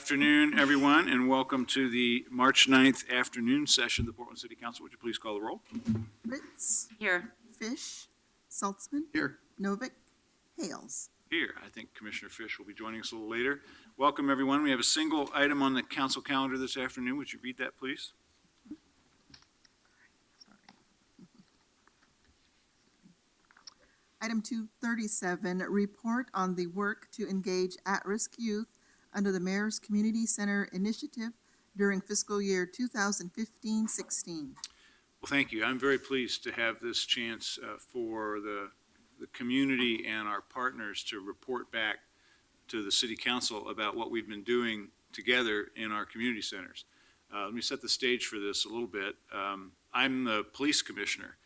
afternoon, everyone, and welcome to the March 9th afternoon session of the Portland City Council. Would you please call the roll? Fritz. Here. Fish. Saltzman. Here. Novick. Hales. Here. I think Commissioner Fish will be joining us a little later. Welcome, everyone. We have a single item on the council calendar this afternoon. Would you read that, please? Item 237, report on the work to engage at-risk youth under the Mayor's Community Center Initiative during fiscal year 2015-16. Well, thank you. I'm very pleased to have this chance for the community and our partners to report back to the City Council about what we've been doing together in our community centers. Let me set the stage for this a little bit. I'm the police commissioner.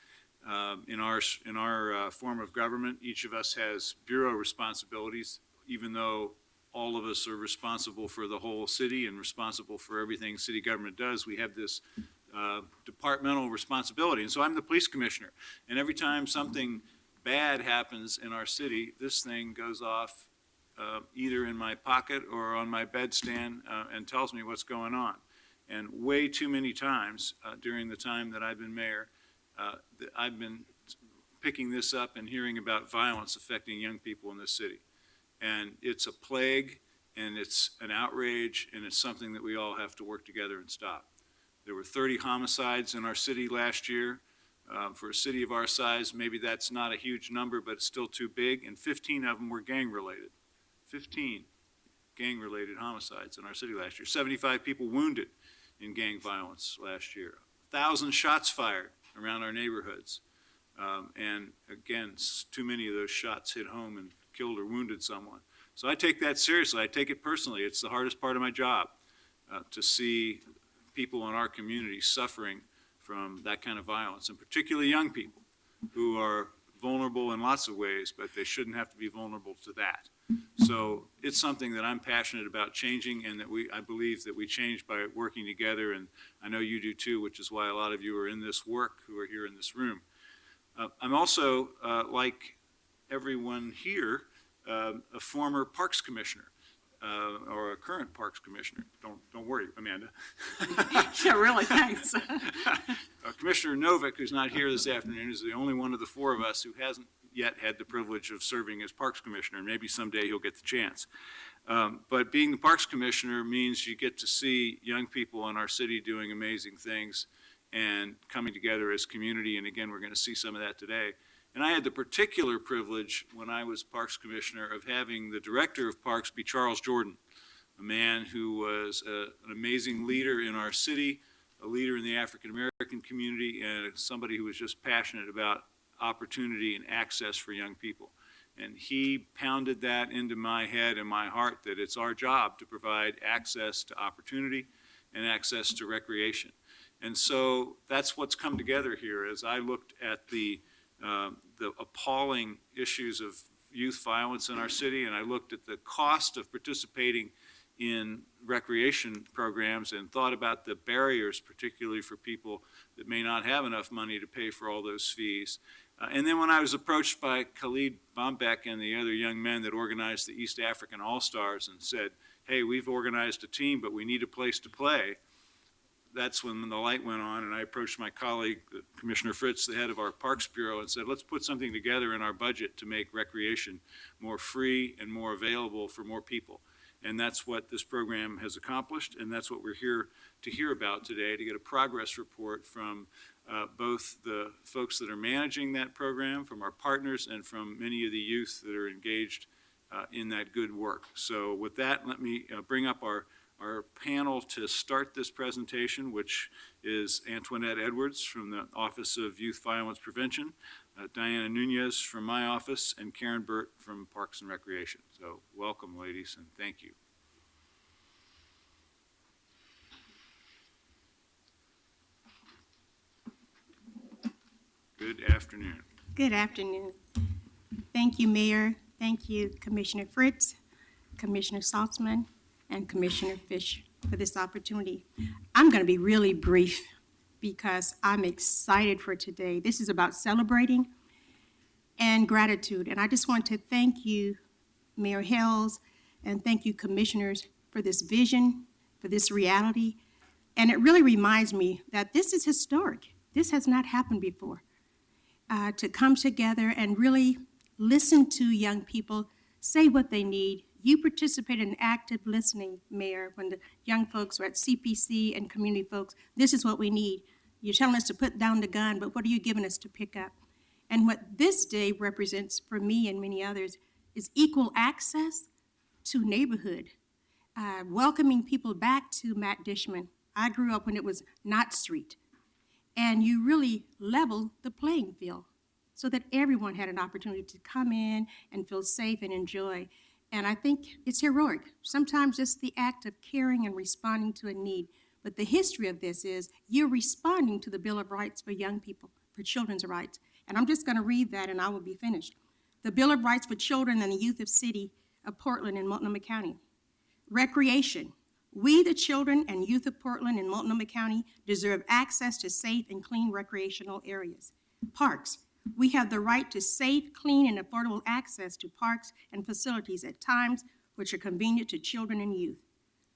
In our form of government, each of us has bureau responsibilities, even though all of us are responsible for the whole city and responsible for everything city government does. We have this departmental responsibility. And so I'm the police commissioner. And every time something bad happens in our city, this thing goes off either in my pocket or on my bedstand and tells me what's going on. And way too many times during the time that I've been mayor, I've been picking this up and hearing about violence affecting young people in this city. And it's a plague, and it's an outrage, and it's something that we all have to work together and stop. There were 30 homicides in our city last year. For a city of our size, maybe that's not a huge number, but it's still too big, and 15 of them were gang-related. 15 gang-related homicides in our city last year. 75 people wounded in gang violence last year. 1,000 shots fired around our neighborhoods. And again, too many of those shots hit home and killed or wounded someone. So I take that seriously. I take it personally. It's the hardest part of my job to see people in our community suffering from that kind of violence, and particularly young people who are vulnerable in lots of ways, but they shouldn't have to be vulnerable to that. So it's something that I'm passionate about changing, and that I believe that we change by working together, and I know you do too, which is why a lot of you are in this work who are here in this room. I'm also, like everyone here, a former Parks Commissioner, or a current Parks Commissioner. Don't worry, Amanda. Yeah, really, thanks. Commissioner Novick, who's not here this afternoon, is the only one of the four of us who hasn't yet had the privilege of serving as Parks Commissioner, and maybe someday he'll get the chance. But being the Parks Commissioner means you get to see young people in our city doing amazing things and coming together as community, and again, we're going to see some of that today. And I had the particular privilege when I was Parks Commissioner of having the Director of Parks be Charles Jordan, a man who was an amazing leader in our city, a leader in the African American community, and somebody who was just passionate about opportunity and access for young people. And he pounded that into my head and my heart that it's our job to provide access to opportunity and access to recreation. And so that's what's come together here as I looked at the appalling issues of youth violence in our city, and I looked at the cost of participating in recreation programs and thought about the barriers, particularly for people that may not have enough money to pay for all those fees. And then when I was approached by Khalid Bombek and the other young men that organized the East African All-Stars and said, hey, we've organized a team, but we need a place to play, that's when the light went on, and I approached my colleague, Commissioner Fritz, the head of our Parks Bureau, and said, let's put something together in our budget to make recreation more free and more available for more people. And that's what this program has accomplished, and that's what we're here to hear about today, to get a progress report from both the folks that are managing that program, from our partners, and from many of the youth that are engaged in that good work. So with that, let me bring up our panel to start this presentation, which is Antoinette Edwards from the Office of Youth Violence Prevention, Diana Nunez from my office, and Karen Burt from Parks and Recreation. So welcome, ladies, and thank you. Good afternoon. Good afternoon. Thank you, Mayor. Thank you, Commissioner Fritz, Commissioner Saltzman, and Commissioner Fish for this opportunity. I'm going to be really brief because I'm excited for today. This is about celebrating and gratitude. And I just want to thank you, Mayor Hales, and thank you, commissioners, for this vision, for this reality. And it really reminds me that this is historic. This has not happened before. To come together and really listen to young people, say what they need. You participated in active listening, Mayor, when the young folks were at CPC and community folks. This is what we need. You're telling us to put down the gun, but what are you giving us to pick up? And what this day represents for me and many others is equal access to neighborhood, welcoming people back to Matt Dishman. I grew up when it was Knott Street, and you really level the playing field so that everyone had an opportunity to come in and feel safe and enjoy. And I think it's heroic. Sometimes it's the act of caring and responding to a need. But the history of this is you're responding to the Bill of Rights for young people, for children's rights. And I'm just going to read that and I will be finished. The Bill of Rights for Children and the Youth of City of Portland and Multnomah County. Recreation. We, the children and youth of Portland and Multnomah County, deserve access to safe and clean recreational areas. Parks. We have the right to safe, clean, and affordable access to parks and facilities at times which are convenient to children and youth.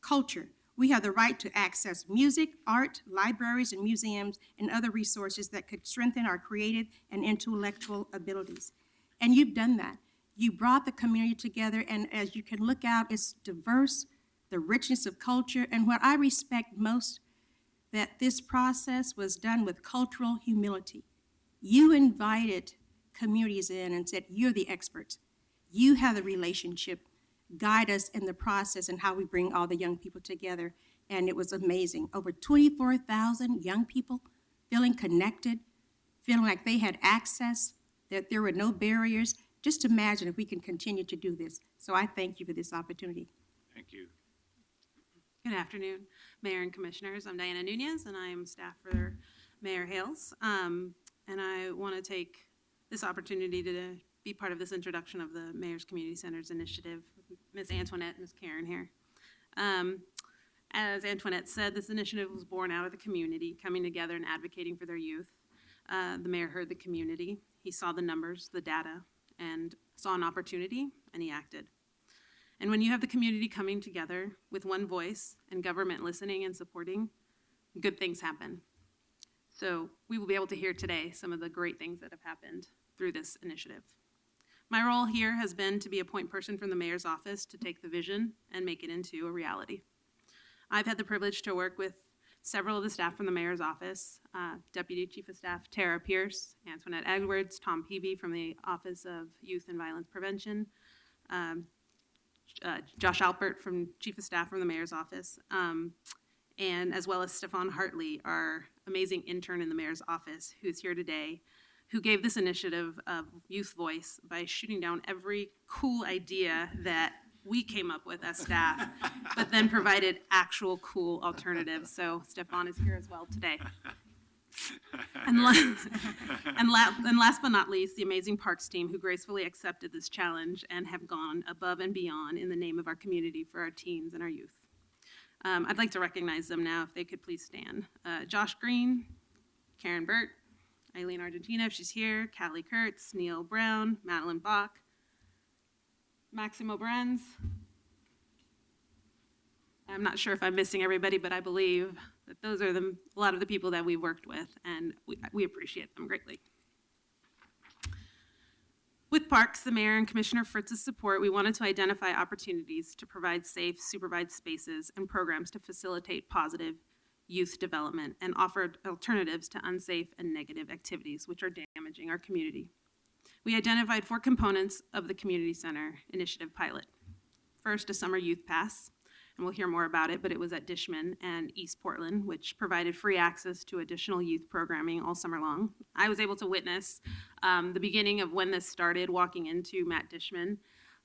Culture. We have the right to access music, art, libraries, and museums, and other resources that could strengthen our creative and intellectual abilities. And you've done that. You brought the community together, and as you can look out, it's diverse, the richness of culture, and what I respect most, that this process was done with cultural humility. You invited communities in and said, you're the experts. You have the relationship. Guide us in the process and how we bring all the young people together. And it was amazing. Over 24,000 young people feeling connected, feeling like they had access, that there were no barriers. Just imagine if we can continue to do this. So I thank you for this opportunity. Thank you. Good afternoon, Mayor and Commissioners. I'm Diana Nunez, and I am staff for Mayor Hales. And I want to take this opportunity to be part of this introduction of the Mayor's Community Centers Initiative. Ms. Antoinette, Ms. Karen here. As Antoinette said, this initiative was born out of the community, coming together and advocating for their youth. The mayor heard the community. He saw the numbers, the data, and saw an opportunity, and he acted. And when you have the community coming together with one voice and government listening and supporting, good things happen. So we will be able to hear today some of the great things that have happened through this initiative. My role here has been to be a point person from the mayor's office to take the vision and make it into a reality. I've had the privilege to work with several of the staff from the mayor's office, Deputy Chief of Staff Tara Pierce, Antoinette Edwards, Tom Peavy from the Office of Youth and Violence Prevention, Josh Alpert from Chief of Staff from the mayor's office, and as well as Stefan Hartley, our amazing intern in the mayor's office, who's here today, who gave this initiative of youth voice by shooting down every cool idea that we came up with as staff, but then provided actual cool alternatives. So Stefan is here as well today. And last but not least, the amazing Parks team who gracefully accepted this challenge and have gone above and beyond in the name of our community for our teens and our youth. I'd like to recognize them now, if they could please stand. Josh Green, Karen Burt, Eileen Argentina, if she's here, Callie Kurtz, Neil Brown, Madeline Bach, Maximo Brenz. I'm not sure if I'm missing everybody, but I believe that those are a lot of the people that we worked with, and we appreciate them greatly. With Parks, the Mayor and Commissioner Fritz's support, we wanted to identify opportunities to provide safe, supervised spaces and programs to facilitate positive youth development and offer alternatives to unsafe and negative activities which are damaging our community. We identified 4 components of the Community Center Initiative pilot. First, a summer youth pass, and we'll hear more about it, but it was at Dishman and East Portland, which provided free access to additional youth programming all summer long. I was able to witness the beginning of when this started, walking into Matt Dishman,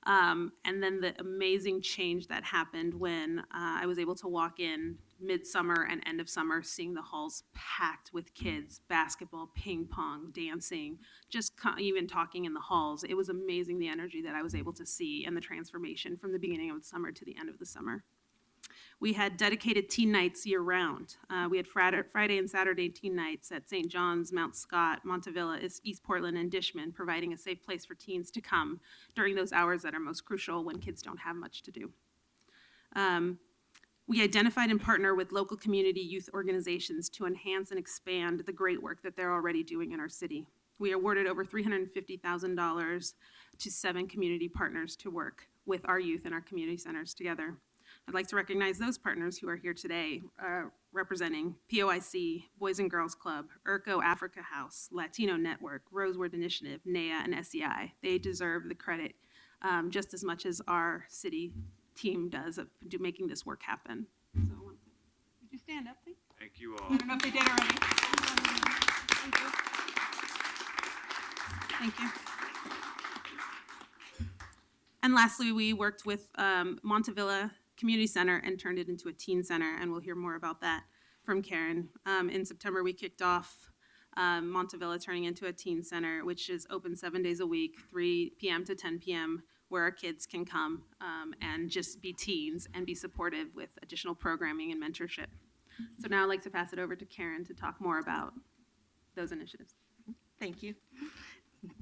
and then the amazing change that happened when I was able to walk in midsummer and end of summer, seeing the halls packed with kids, basketball, ping pong, dancing, just even talking in the halls. It was amazing the energy that I was able to see and the transformation from the beginning of the summer to the end of the summer. We had dedicated teen nights year-round. We had Friday and Saturday teen nights at St. John's, Mount Scott, Montevilla, East Portland, and Dishman, providing a safe place for teens to come during those hours that are most crucial when kids don't have much to do. We identified and partner with local community youth organizations to enhance and expand the great work that they're already doing in our city. We awarded over $350,000 to 7 community partners to work with our youth and our community centers together. I'd like to recognize those partners who are here today, representing POIC, Boys and Girls Club, ERCO Africa House, Latino Network, Rosewood Initiative, NEA, and SEI. They deserve the credit just as much as our city team does of making this work happen. So, would you stand up, please? Thank you all. I don't know if they did already. Thank you. And lastly, we worked with Montevilla Community Center and turned it into a teen center, and we'll hear more about that from Karen. In September, we kicked off Montevilla turning into a teen center, which is open 7 days a week, 3 p.m. to 10 p.m., where our kids can come and just be teens and be supportive with additional programming and mentorship. So now I'd like to pass it over to Karen to talk more about those initiatives. Thank you.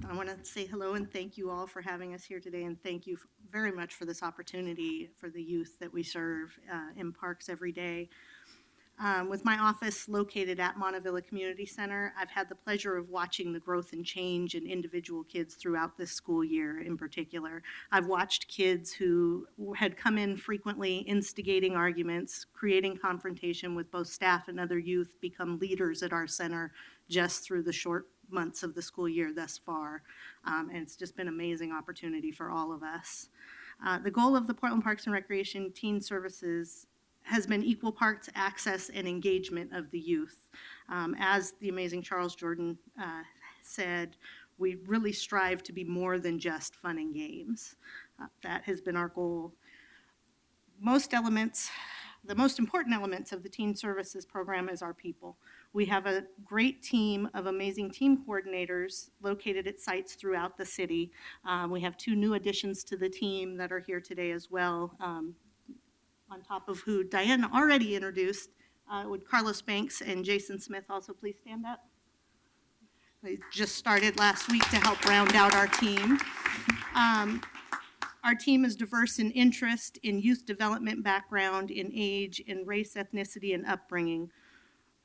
I want to say hello and thank you all for having us here today, and thank you very much for this opportunity for the youth that we serve in parks every day. With my office located at Montevilla Community Center, I've had the pleasure of watching the growth and change in individual kids throughout this school year in particular. I've watched kids who had come in frequently instigating arguments, creating confrontation with both staff and other youth, become leaders at our center just through the short months of the school year thus far. And it's just been an amazing opportunity for all of us. The goal of the Portland Parks and Recreation Teen Services has been equal parts access and engagement of the youth. As the amazing Charles Jordan said, we really strive to be more than just fun and games. That has been our goal. The most important elements of the Teen Services program is our people. We have a great team of amazing team coordinators located at sites throughout the city. We have 2 new additions to the team that are here today as well, on top of who Diane already introduced. Would Carlos Banks and Jason Smith also please stand up? They just started last week to help round out our team. Our team is diverse in interest, in youth development background, in age, in race, ethnicity, and upbringing.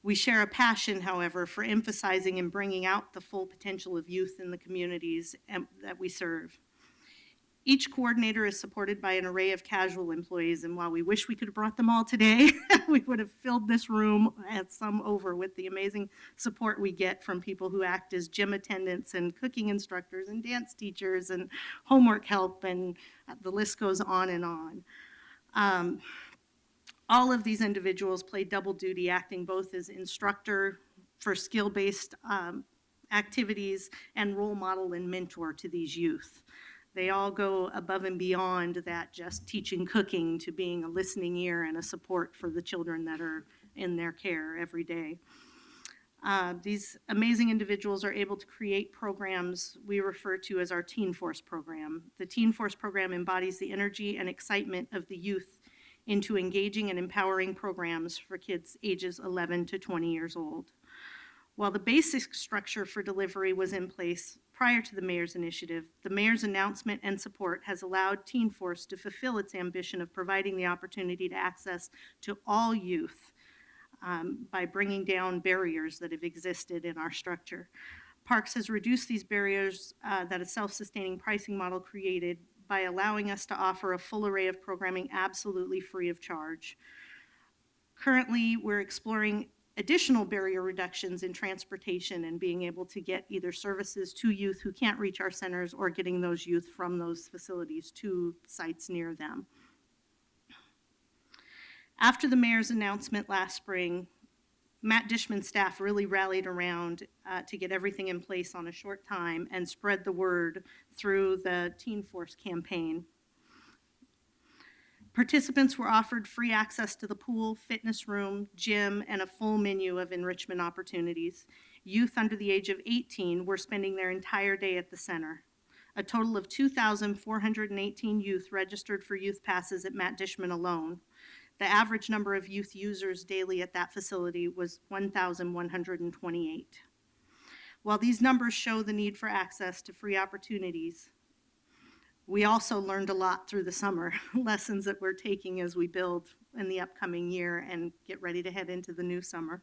We share a passion, however, for emphasizing and bringing out the full potential of youth in the communities that we serve. Each coordinator is supported by an array of casual employees, and while we wish we could have brought them all today, we would have filled this room at some over with the amazing support we get from people who act as gym attendants and cooking instructors and dance teachers and homework help, and the list goes on and on. All of these individuals play double duty, acting both as instructor for skill-based activities and role model and mentor to these youth. They all go above and beyond that just teaching cooking to being a listening ear and a support for the children that are in their care every day. These amazing individuals are able to create programs we refer to as our Teen Force program. The Teen Force program embodies the energy and excitement of the youth into engaging and empowering programs for kids ages 11 to 20 years old. While the basic structure for delivery was in place prior to the mayor's initiative, the mayor's announcement and support has allowed Teen Force to fulfill its ambition of providing the opportunity to access to all youth by bringing down barriers that have existed in our structure. Parks has reduced these barriers that a self-sustaining pricing model created by allowing us to offer a full array of programming absolutely free of charge. Currently, we're exploring additional barrier reductions in transportation and being able to get either services to youth who can't reach our centers or getting those youth from those facilities to sites near them. After the mayor's announcement last spring, Matt Dishman's staff really rallied around to get everything in place on a short time and spread the word through the Teen Force campaign. Participants were offered free access to the pool, fitness room, gym, and a full menu of enrichment opportunities. Youth under the age of 18 were spending their entire day at the center. A total of 2,418 youth registered for youth passes at Matt Dishman alone. The average number of youth users daily at that facility was 1,128. While these numbers show the need for access to free opportunities, We also learned a lot through the summer, lessons that we're taking as we build in the upcoming year and get ready to head into the new summer.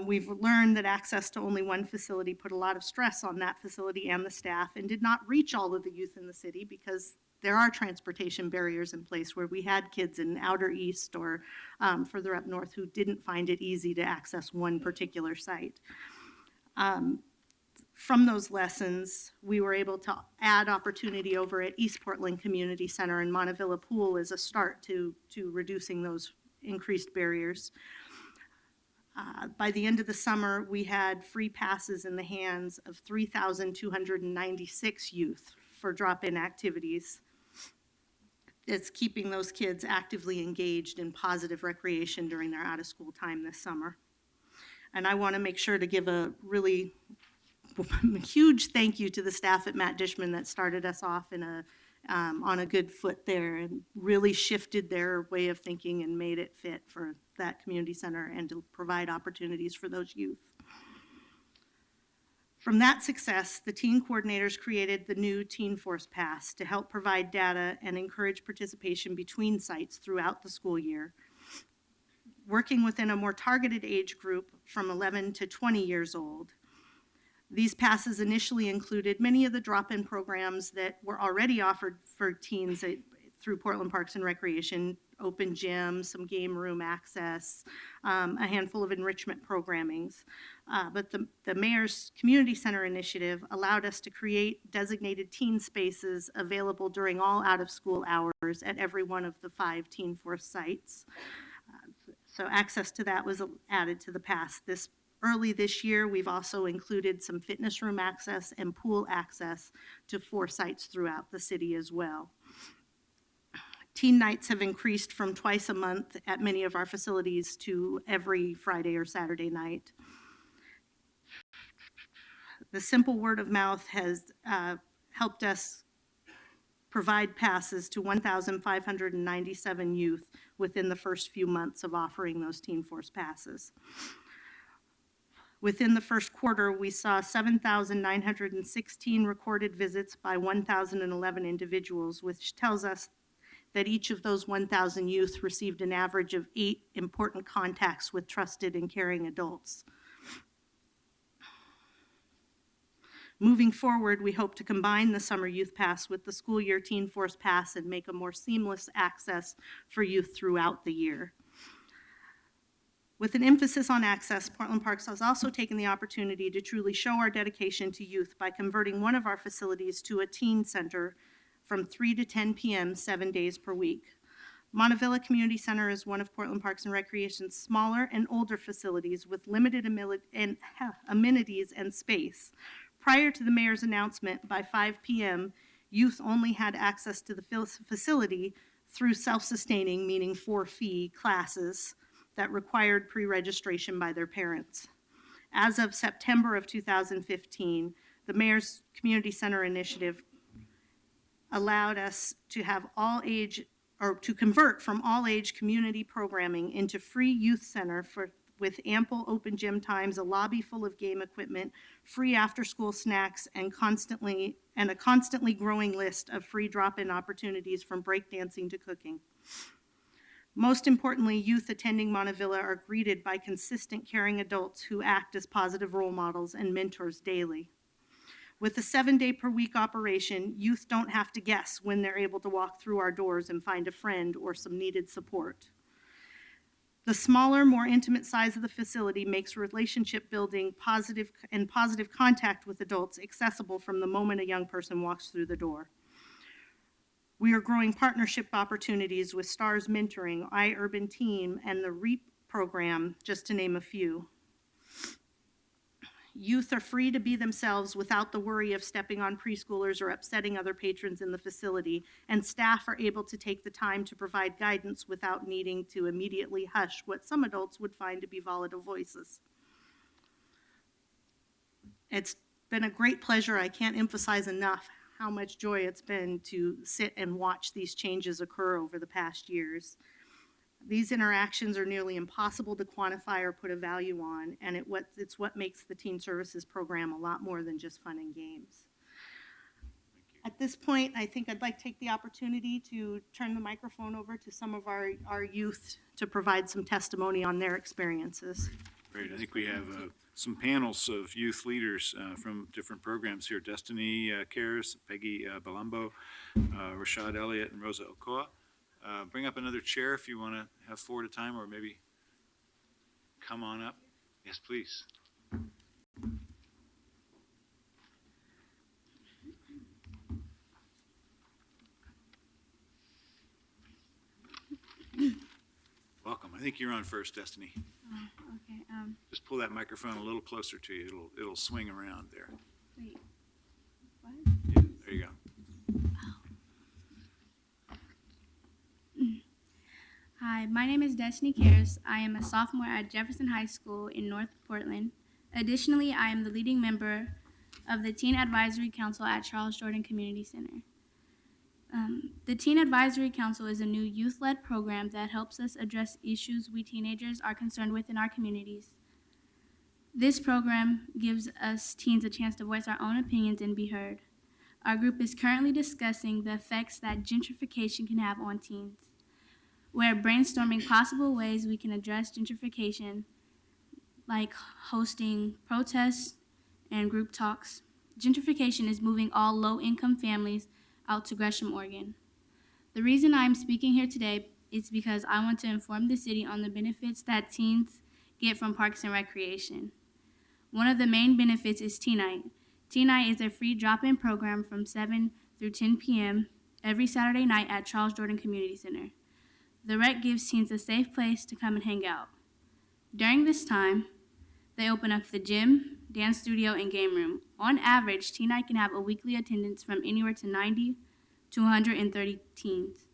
We've learned that access to only one facility put a lot of stress on that facility and the staff and did not reach all of the youth in the city because there are transportation barriers in place where we had kids in outer east or further up north who didn't find it easy to access one particular site. From those lessons, we were able to add opportunity over at East Portland Community Center and Montevilla Pool as a start to reducing those increased barriers. By the end of the summer, we had free passes in the hands of 3,296 youth for drop-in activities. It's keeping those kids actively engaged in positive recreation during their out-of-school time this summer. And I want to make sure to give a really huge thank you to the staff at Matt Dishman that started us off on a good foot there and really shifted their way of thinking and made it fit for that community center and to provide opportunities for those youth. From that success, the teen coordinators created the new Teen Force Pass to help provide data and encourage participation between sites throughout the school year, working within a more targeted age group from 11 to 20 years old. These passes initially included many of the drop-in programs that were already offered for teens through Portland Parks and Recreation, open gym, some game room access, a handful of enrichment programmings. But the Mayor's Community Center initiative allowed us to create designated teen spaces available during all out-of-school hours at every one of the 5 Teen Force sites. So access to that was added to the pass. Early this year, we've also included some fitness room access and pool access to 4 sites throughout the city as well. Teen nights have increased from twice a month at many of our facilities to every Friday or Saturday night. The simple word of mouth has helped us provide passes to 1,597 youth within the first few months of offering those Teen Force passes. Within the first quarter, we saw 7,916 recorded visits by 1,011 individuals, which tells us that each of those 1,000 youth received an average of 8 important contacts with trusted and caring adults. Moving forward, we hope to combine the Summer Youth Pass with the School Year Teen Force Pass and make a more seamless access for youth throughout the year. With an emphasis on access, Portland Parks has also taken the opportunity to truly show our dedication to youth by converting one of our facilities to a teen center from 3 to 10 p.m. 7 days per week. Montevilla Community Center is one of Portland Parks and Recreation's smaller and older facilities with limited amenities and space. Prior to the mayor's announcement, by 5 p.m., youth only had access to the facility through self-sustaining, meaning for-fee classes that required pre-registration by their parents. As of September of 2015, the Mayor's Community Center initiative allowed us to have to convert from all-age community programming into free youth center with ample open gym times, a lobby full of game equipment, free after-school snacks, and a constantly growing list of free drop-in opportunities from breakdancing to cooking. Most importantly, youth attending Montevilla are greeted by consistent, caring adults who act as positive role models and mentors daily. With a 7-day-per-week operation, youth don't have to guess when they're able to walk through our doors and find a friend or some needed support. The smaller, more intimate size of the facility makes relationship building positive contact with adults accessible from the moment a young person walks through the door. We are growing partnership opportunities with STARS Mentoring, iUrban Team, and the REAP program, just to name a few. Youth are free to be themselves without the worry of stepping on preschoolers or upsetting other patrons in the facility, and staff are able to take the time to provide guidance without needing to immediately hush what some adults would find to be volatile voices. It's been a great pleasure. I can't emphasize enough how much joy it's been to sit and watch these changes occur over the past years. These interactions are nearly impossible to quantify or put a value on, and it's what makes the Teen Services program a lot more than just fun and games. Thank you. At this point, I think I'd like to take the opportunity to turn the microphone over to some of our youth to provide some testimony on their experiences. Great. I think we have some panels of youth leaders from different programs here. Destiny Cares, Peggy Balambo, Rashad Elliott, and Rosa Okoa. Bring up another chair if you want to have four at a time, or maybe come on up. Yes, please. Welcome. I think you're on first, Destiny. Okay, Just pull that microphone a little closer to you. It'll swing around there. wait, what? Yeah, there you go. Hi, my name is Destiny Cares. I am a sophomore at Jefferson High School in North Portland. Additionally, I am the leading member of the Teen Advisory Council at Charles Jordan Community Center. The Teen Advisory Council is a new youth-led program that helps us address issues we teenagers are concerned with in our communities. This program gives us teens a chance to voice our own opinions and be heard. Our group is currently discussing the effects that gentrification can have on teens. We're brainstorming possible ways we can address gentrification, like hosting protests and group talks. Gentrification is moving all low-income families out to Gresham, Oregon. The reason I'm speaking here today is because I want to inform the city on the benefits that teens get from Parks and Recreation. One of the main benefits is Teen Night. Teen Night is a free drop-in program from 7 through 10 p.m. every Saturday night at Charles Jordan Community Center. The rec gives teens a safe place to come and hang out. During this time, they open up the gym, dance studio, and game room. On average, Teen Night can have a weekly attendance from anywhere to 90 to 130 teens.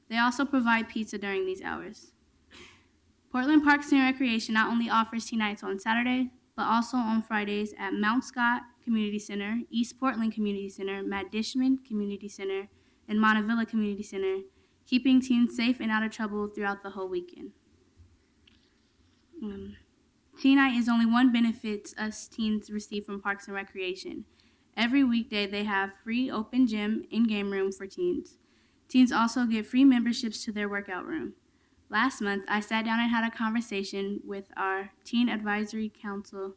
They also provide pizza during these hours. Portland Parks and Recreation not only offers Teen Nights on Saturday, but also on Fridays at Mount Scott Community Center, East Portland Community Center, Matt Dishman Community Center, and Montevilla Community Center, keeping teens safe and out of trouble throughout the whole weekend. Teen Night is only one benefit us teens receive from Parks and Recreation. Every weekday, they have free open gym and game room for teens. Teens also get free memberships to their workout room. Last month, I sat down and had a conversation with our Teen Advisory Council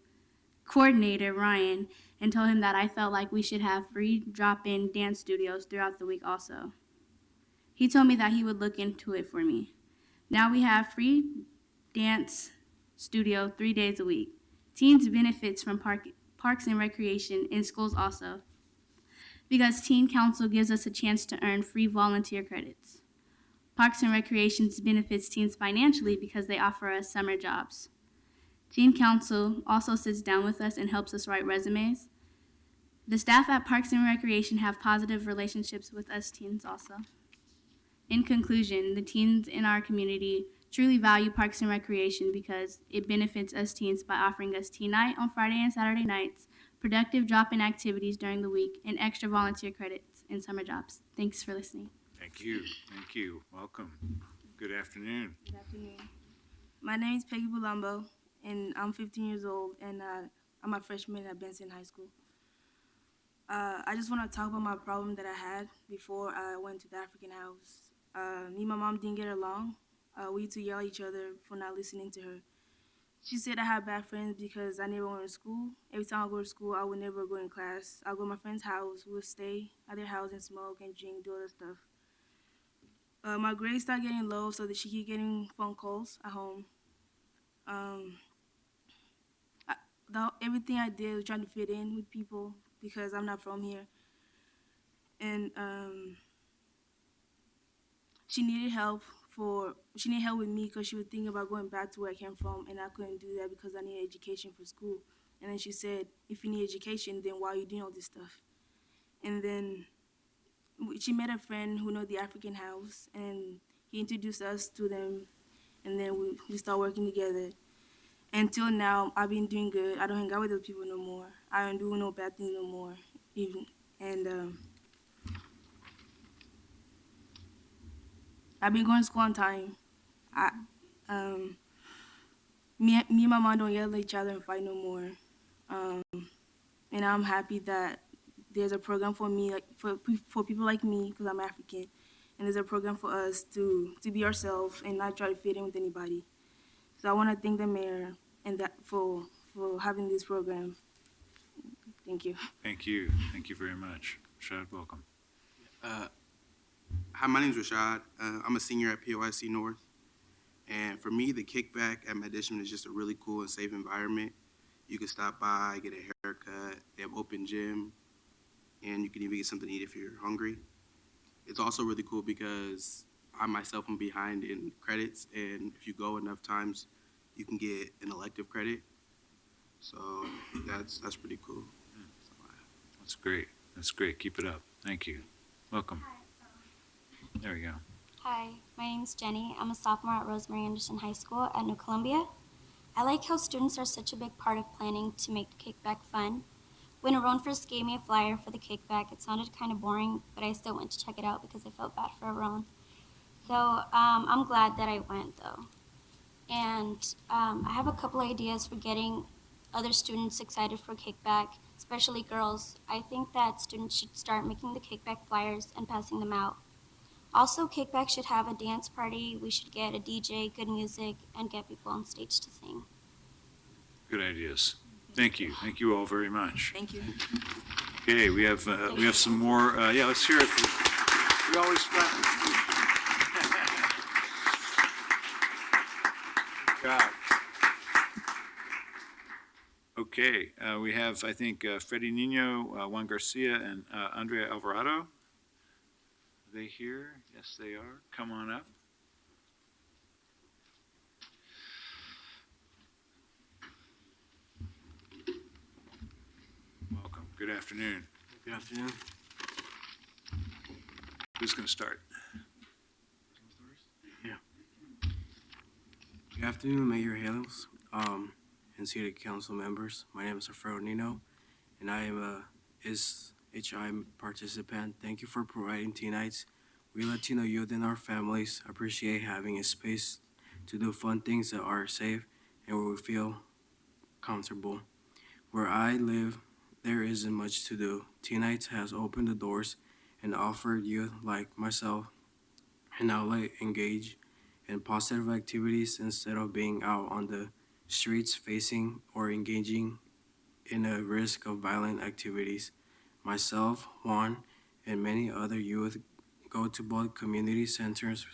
coordinator, Ryan, and told him that I felt like we should have free drop-in dance studios throughout the week also. He told me that he would look into it for me. Now we have free dance studio 3 days a week. Teens benefits from Parks and Recreation in schools also, because Teen Council gives us a chance to earn free volunteer credits. Parks and Recreation benefits teens financially because they offer us summer jobs. Teen Council also sits down with us and helps us write resumes. The staff at Parks and Recreation have positive relationships with us teens also. In conclusion, the teens in our community truly value Parks and Recreation because it benefits us teens by offering us Teen Night on Friday and Saturday nights, productive drop-in activities during the week, and extra volunteer credits and summer jobs. Thanks for listening. Thank you. Thank you. Welcome. Good afternoon. Good afternoon. My name is Peggy Balambo, and I'm 15 years old, and I'm a freshman at Benson High School. I just want to talk about my problem that I had before I went to the African house. Me and my mom didn't get along. We used to yell at each other for not listening to her. She said I had bad friends because I never went to school. Every time I go to school, I would never go in class. I'll go to my friend's house. We'll stay at their house and smoke and drink, do other stuff. My grades started getting low, so that she kept getting phone calls at home. Everything I did was trying to fit in with people because I'm not from here. And she needed help with me because she was thinking about going back to where I came from, and I couldn't do that because I needed education for school. And then she said, if you need education, then why are you doing all this stuff? And then she met a friend who knows the African house, and he introduced us to them, and then we started working together. Until now, I've been doing good. I don't hang out with those people no more. I don't do no bad things no more. I've been going to school on time. Me and my mom don't yell at each other and fight no more. And I'm happy that there's a program for me, like for people like me, because I'm African, and there's a program for us to be ourselves and not try to fit in with anybody. So I want to thank the mayor and that for having this program. Thank you. Thank you. Thank you very much. Rashad, welcome. Hi, my name is Rashad. I'm a senior at POIC North. And for me, the kickback at Medishman is just a really cool and safe environment. You can stop by, get a haircut, they have open gym, and you can even get something to eat if you're hungry. It's also really cool because I myself am behind in credits, and if you go enough times, you can get an elective credit. So that's pretty cool. That's great. That's great. Keep it up. Thank you. Welcome. There we go. Hi, my name is Jenny. I'm a sophomore at Rosemary Anderson High School at New Columbia. I like how students are such a big part of planning to make kickback fun. When Aron first gave me a flyer for the kickback, it sounded kind of boring, but I still went to check it out because I felt bad for Aron. So I'm glad that I went, though. And I have a couple ideas for getting other students excited for kickback, especially girls. I think that students should start making the kickback flyers and passing them out. Also, kickback should have a dance party. We should get a DJ, good music, and get people on stage to sing. Good ideas. Thank you. Thank you all very much. Thank you. Okay, we have some more. Yeah, let's hear it. We always Good job. Okay, we have, I think, Freddie Nino, Juan Garcia, and Andrea Alvarado. Are they here? Yes, they are. Come on up. Welcome. Good afternoon. Good afternoon. Who's going to start? Yeah. Good afternoon, Mayor Hales, and City Council members. My name is Alfredo Nino, and I am a HI participant. Thank you for providing teen nights. We Latino youth and our families appreciate having a space to do fun things that are safe and where we feel comfortable. Where I live, there isn't much to do. Teen Nights has opened the doors and offered youth like myself an outlet engage in positive activities instead of being out on the streets facing or engaging in a risk of violent activities. Myself, Juan, and many other youth go to both community centers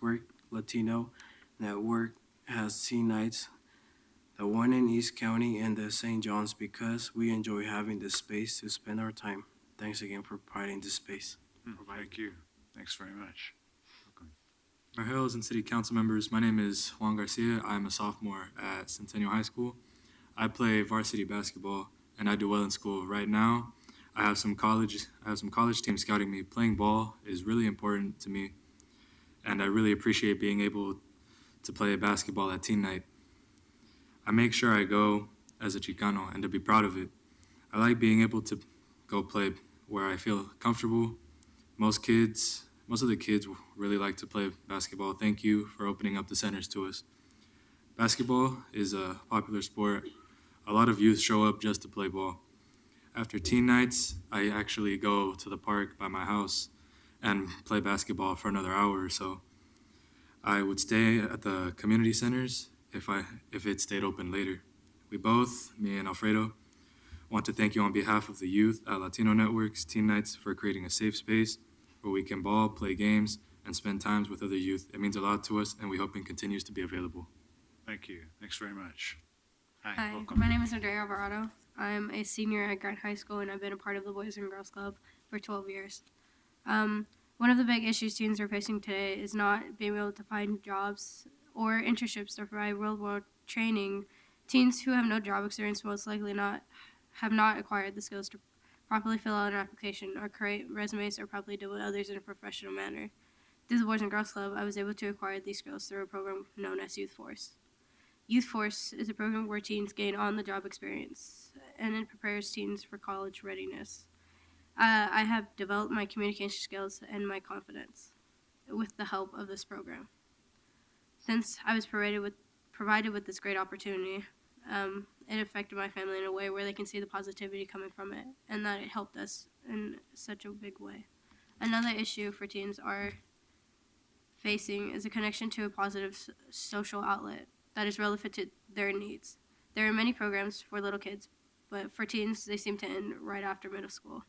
where Latino Network has teen nights, the one in East County and the St. John's, because we enjoy having the space to spend our time. Thanks again for providing this space. Thank you. Thanks very much. Mayor Hales and City Council members, my name is Juan Garcia. I'm a sophomore at Centennial High School. I play varsity basketball, and I do well in school. Right now, I have some college teams scouting me. Playing ball is really important to me, and I really appreciate being able to play basketball at teen night. I make sure I go as a Chicano and to be proud of it. I like being able to go play where I feel comfortable. Most of the kids really like to play basketball. Thank you for opening up the centers to us. Basketball is a popular sport. A lot of youth show up just to play ball. After teen nights, I actually go to the park by my house and play basketball for another hour or so. I would stay at the community centers if it stayed open later. We both, me and Alfredo, want to thank you on behalf of the youth at Latino Network's Teen Nights for creating a safe space where we can ball, play games, and spend times with other youth. It means a lot to us, and we hope it continues to be available. Thank you. Thanks very much. Hi, welcome. my name is Andrea Alvarado. I'm a senior at Grant High School, and I've been a part of the Boys and Girls Club for 12 years. One of the big issues teens are facing today is not being able to find jobs or internships to provide real-world training. Teens who have no job experience most likely have not acquired the skills to properly fill out an application or create resumes or properly deal with others in a professional manner. Through the Boys and Girls Club, I was able to acquire these skills through a program known as Youth Force. Youth Force is a program where teens gain on-the-job experience, and it prepares teens for college readiness. I have developed my communication skills and my confidence with the help of this program. Since I was provided with this great opportunity, it affected my family in a way where they can see the positivity coming from it, and that it helped us in such a big way. Another issue for teens are facing is a connection to a positive social outlet that is relevant to their needs. There are many programs for little kids, but for teens, they seem to end right after middle school,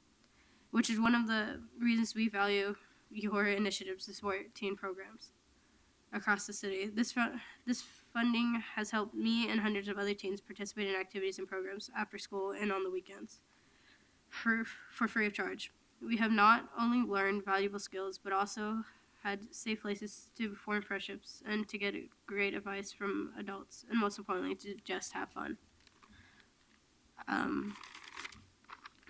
which is one of the reasons we value your initiatives to support teen programs across the city. This funding has helped me and hundreds of other teens participate in activities and programs after school and on the weekends for free of charge. We have not only learned valuable skills, but also had safe places to form friendships and to get great advice from adults, and most importantly, to just have fun.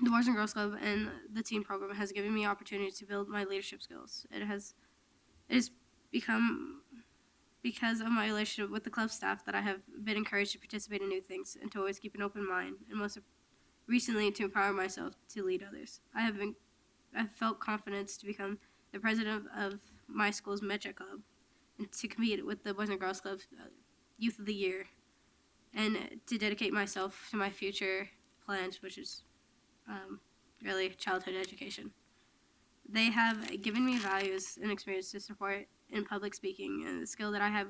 The Boys and Girls Club and the teen program has given me opportunity to build my leadership skills. It has become because of my relationship with the club staff that I have been encouraged to participate in new things and to always keep an open mind, and most recently to empower myself to lead others. I've felt confidence to become the president of my school's Mecha Club and to compete with the Boys and Girls Club Youth of the Year, and to dedicate myself to my future plans, which is really childhood education. They have given me values and experience to support in public speaking, and a skill that I have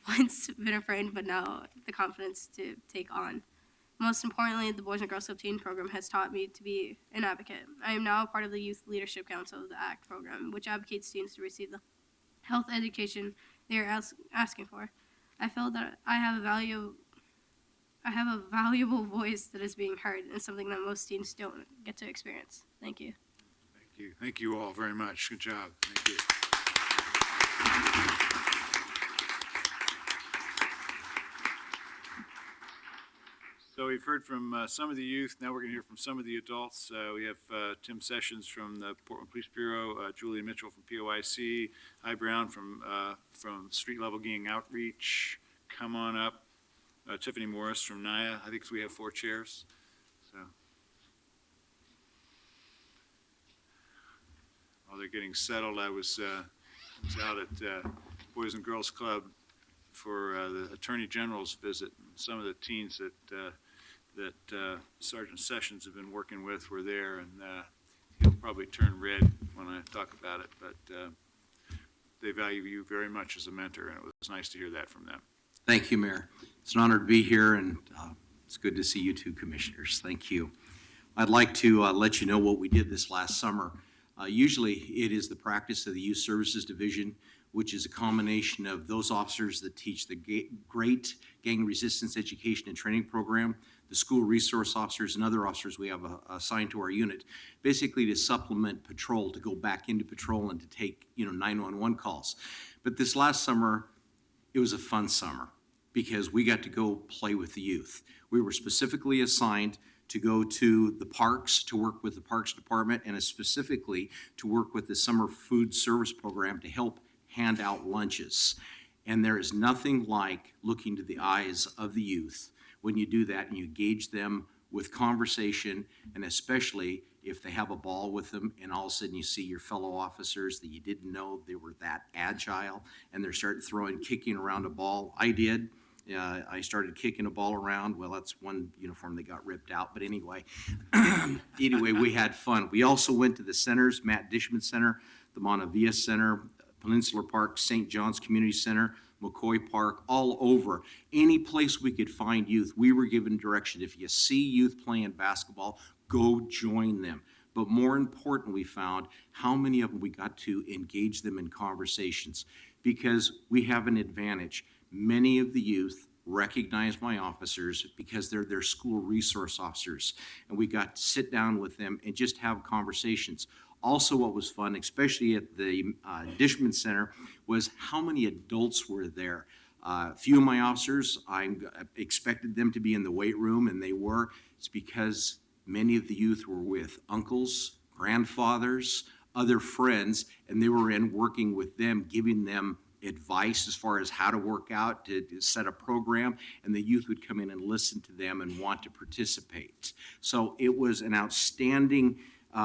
once been afraid, but now the confidence to take on. Most importantly, the Boys and Girls Club Teen Program has taught me to be an advocate. I am now a part of the Youth Leadership Council of the ACT program, which advocates teens to receive the health education they are asking for. I feel that I have a valuable voice that is being heard, and something that most teens don't get to experience. Thank you. Thank you. Thank you all very much. Good job. Thank you. So we've heard from some of the youth. Now we're going to hear from some of the adults. We have Tim Sessions from the Portland Police Bureau, Julia Mitchell from POIC, Hi Brown from Street Level Gang Outreach. Come on up. Tiffany Morris from NIA. I think we have 4 chairs. So while they're getting settled, I was out at Boys and Girls Club for the Attorney General's visit. Some of the teens that Sergeant Sessions have been working with were there, and he'll probably turn red when I talk about it, but they value you very much as a mentor, and it was nice to hear that from them. Thank you, Mayor. It's an honor to be here, and it's good to see you two commissioners. Thank you. I'd like to let you know what we did this last summer. Usually it is the practice of the Youth Services Division, which is a combination of those officers that teach the great gang resistance education and training program, the school resource officers and other officers we have assigned to our unit, basically to supplement patrol, to go back into patrol and to take 911 calls. But this last summer, it was a fun summer because we got to go play with the youth. We were specifically assigned to go to the parks, to work with the Parks Department, and specifically to work with the Summer Food Service Program to help hand out lunches. And there is nothing like looking to the eyes of the youth when you do that and you engage them with conversation, and especially if they have a ball with them and all of a sudden you see your fellow officers that you didn't know they were that agile and they're starting kicking around a ball. I did. I started kicking a ball around. Well, that's one uniform that got ripped out, but anyway, we had fun. We also went to the centers, Matt Dishman Center, the Montevilla Center, Peninsula Park, St. John's Community Center, McCoy Park, all over. Any place we could find youth, we were given direction. If you see youth playing basketball, go join them. But more important, we found how many of them we got to engage them in conversations, because we have an advantage. Many of the youth recognize my officers because they're their school resource officers, and we got to sit down with them and just have conversations. Also, what was fun, especially at the Dishman Center, was how many adults were there. A few of my officers, I expected them to be in the weight room, and they were. It's because many of the youth were with uncles, grandfathers, other friends, and they were in working with them, giving them advice as far as how to work out, to set a program, and the youth would come in and listen to them and want to participate. So it was an outstanding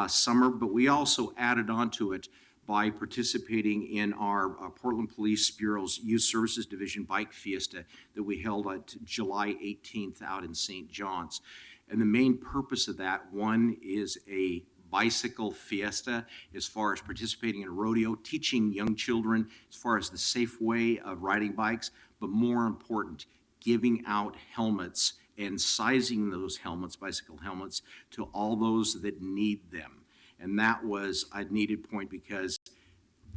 summer, but we also added on to it by participating in our Portland Police Bureau's Youth Services Division Bike Fiesta that we held at July 18th out in St. John's. And the main purpose of that, one, is a bicycle fiesta as far as participating in a rodeo, teaching young children as far as the safe way of riding bikes, but more important, giving out helmets and sizing those helmets, bicycle helmets, to all those that need them. And that was a needed point because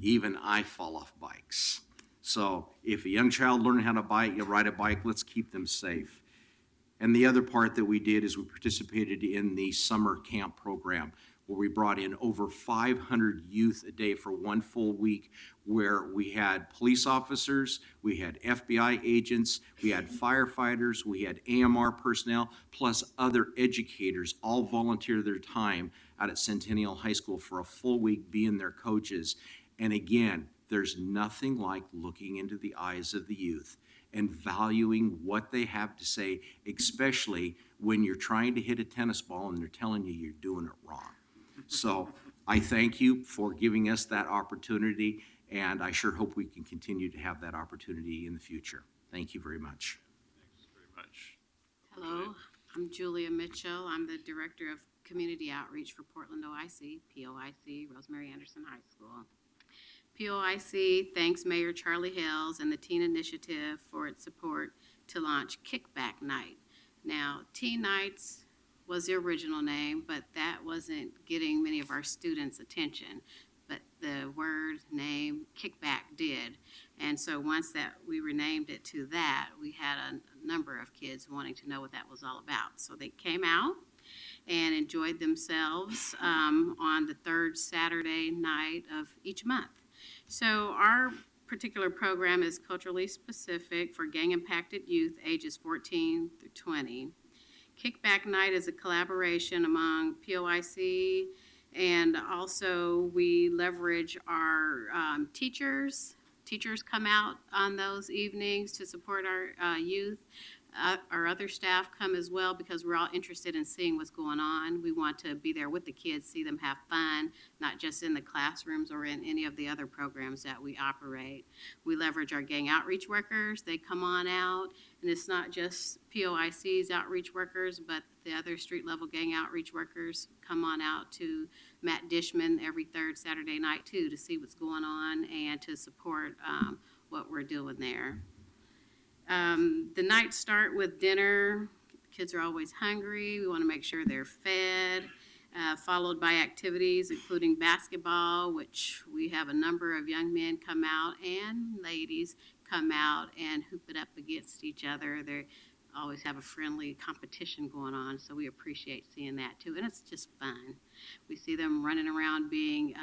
even I fall off bikes. So if a young child learning how to ride a bike, let's keep them safe. And the other part that we did is we participated in the summer camp program, where we brought in over 500 youth a day for one full week, where we had police officers, we had FBI agents, we had firefighters, we had AMR personnel, plus other educators all volunteer their time out at Centennial High School for a full week being their coaches. And again, there's nothing like looking into the eyes of the youth and valuing what they have to say, especially when you're trying to hit a tennis ball and they're telling you you're doing it wrong. So I thank you for giving us that opportunity, and I sure hope we can continue to have that opportunity in the future. Thank you very much. Thanks very much. Hello, I'm Julia Mitchell. I'm the Director of Community Outreach for Portland OIC, POIC, Rosemary Anderson High School. POIC thanks Mayor Charlie Hales and the Teen Initiative for its support to launch Kickback Night. Now, Teen Nights was the original name, but that wasn't getting many of our students' attention. But the word, name, Kickback did. And so once that we renamed it to that, we had a number of kids wanting to know what that was all about. So they came out and enjoyed themselves on the third Saturday night of each month. So our particular program is culturally specific for gang-impacted youth ages 14 through 20. Kickback Night is a collaboration among POIC, and also we leverage our teachers. Teachers come out on those evenings to support our youth. Our other staff come as well because we're all interested in seeing what's going on. We want to be there with the kids, see them have fun, not just in the classrooms or in any of the other programs that we operate. We leverage our gang outreach workers. They come on out, and it's not just POIC's outreach workers, but the other street-level gang outreach workers come on out to Matt Dishman every third Saturday night, too, to see what's going on and to support what we're doing there. The nights start with dinner. Kids are always hungry. We want to make sure they're fed, followed by activities including basketball, which we have a number of young men come out and ladies come out and hoop it up against each other. They always have a friendly competition going on, so we appreciate seeing that too. And it's just fun. We see them running around being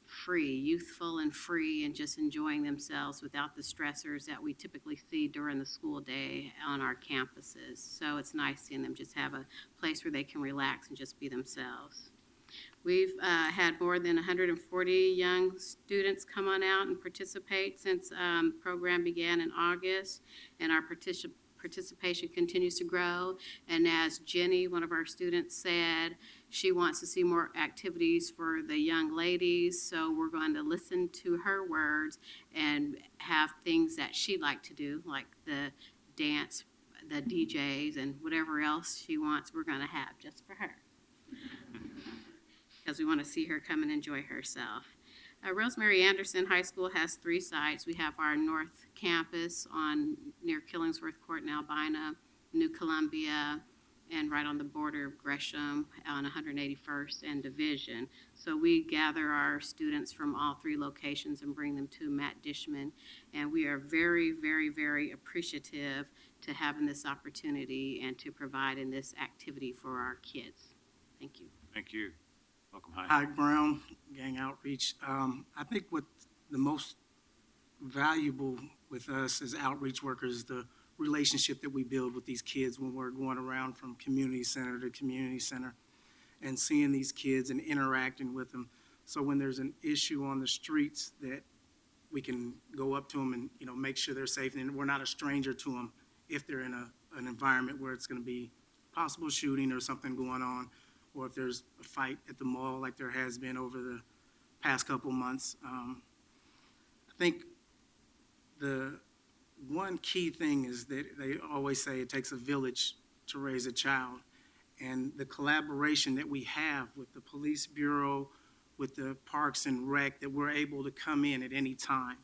free, youthful and free, and just enjoying themselves without the stressors that we typically see during the school day on our campuses. So it's nice seeing them just have a place where they can relax and just be themselves. We've had more than 140 young students come on out and participate since the program began in August, and our participation continues to grow. And as Jenny, one of our students, said, she wants to see more activities for the young ladies, so we're going to listen to her words and have things that she'd like to do, like the dance, the DJs, and whatever else she wants, we're going to have just for her. Because we want to see her come and enjoy herself. Rosemary Anderson High School has 3 sites. We have our North Campus near Killingsworth Court in Albina, New Columbia, and right on the border of Gresham on 181st and Division. So we gather our students from all 3 locations and bring them to Matt Dishman. And we are very, very, very appreciative to having this opportunity and to providing this activity for our kids. Thank you. Thank you. Welcome, Hi. Hi, Brown, Gang Outreach. I think what the most valuable with us as outreach workers, the relationship that we build with these kids when we're going around from community center to community center and seeing these kids and interacting with them. So when there's an issue on the streets that we can go up to them and, make sure they're safe, and we're not a stranger to them if they're in an environment where it's going to be possible shooting or something going on, or if there's a fight at the mall like there has been over the past couple months. I think the one key thing is that they always say it takes a village to raise a child. And the collaboration that we have with the police bureau, with the Parks and Rec, that we're able to come in at any time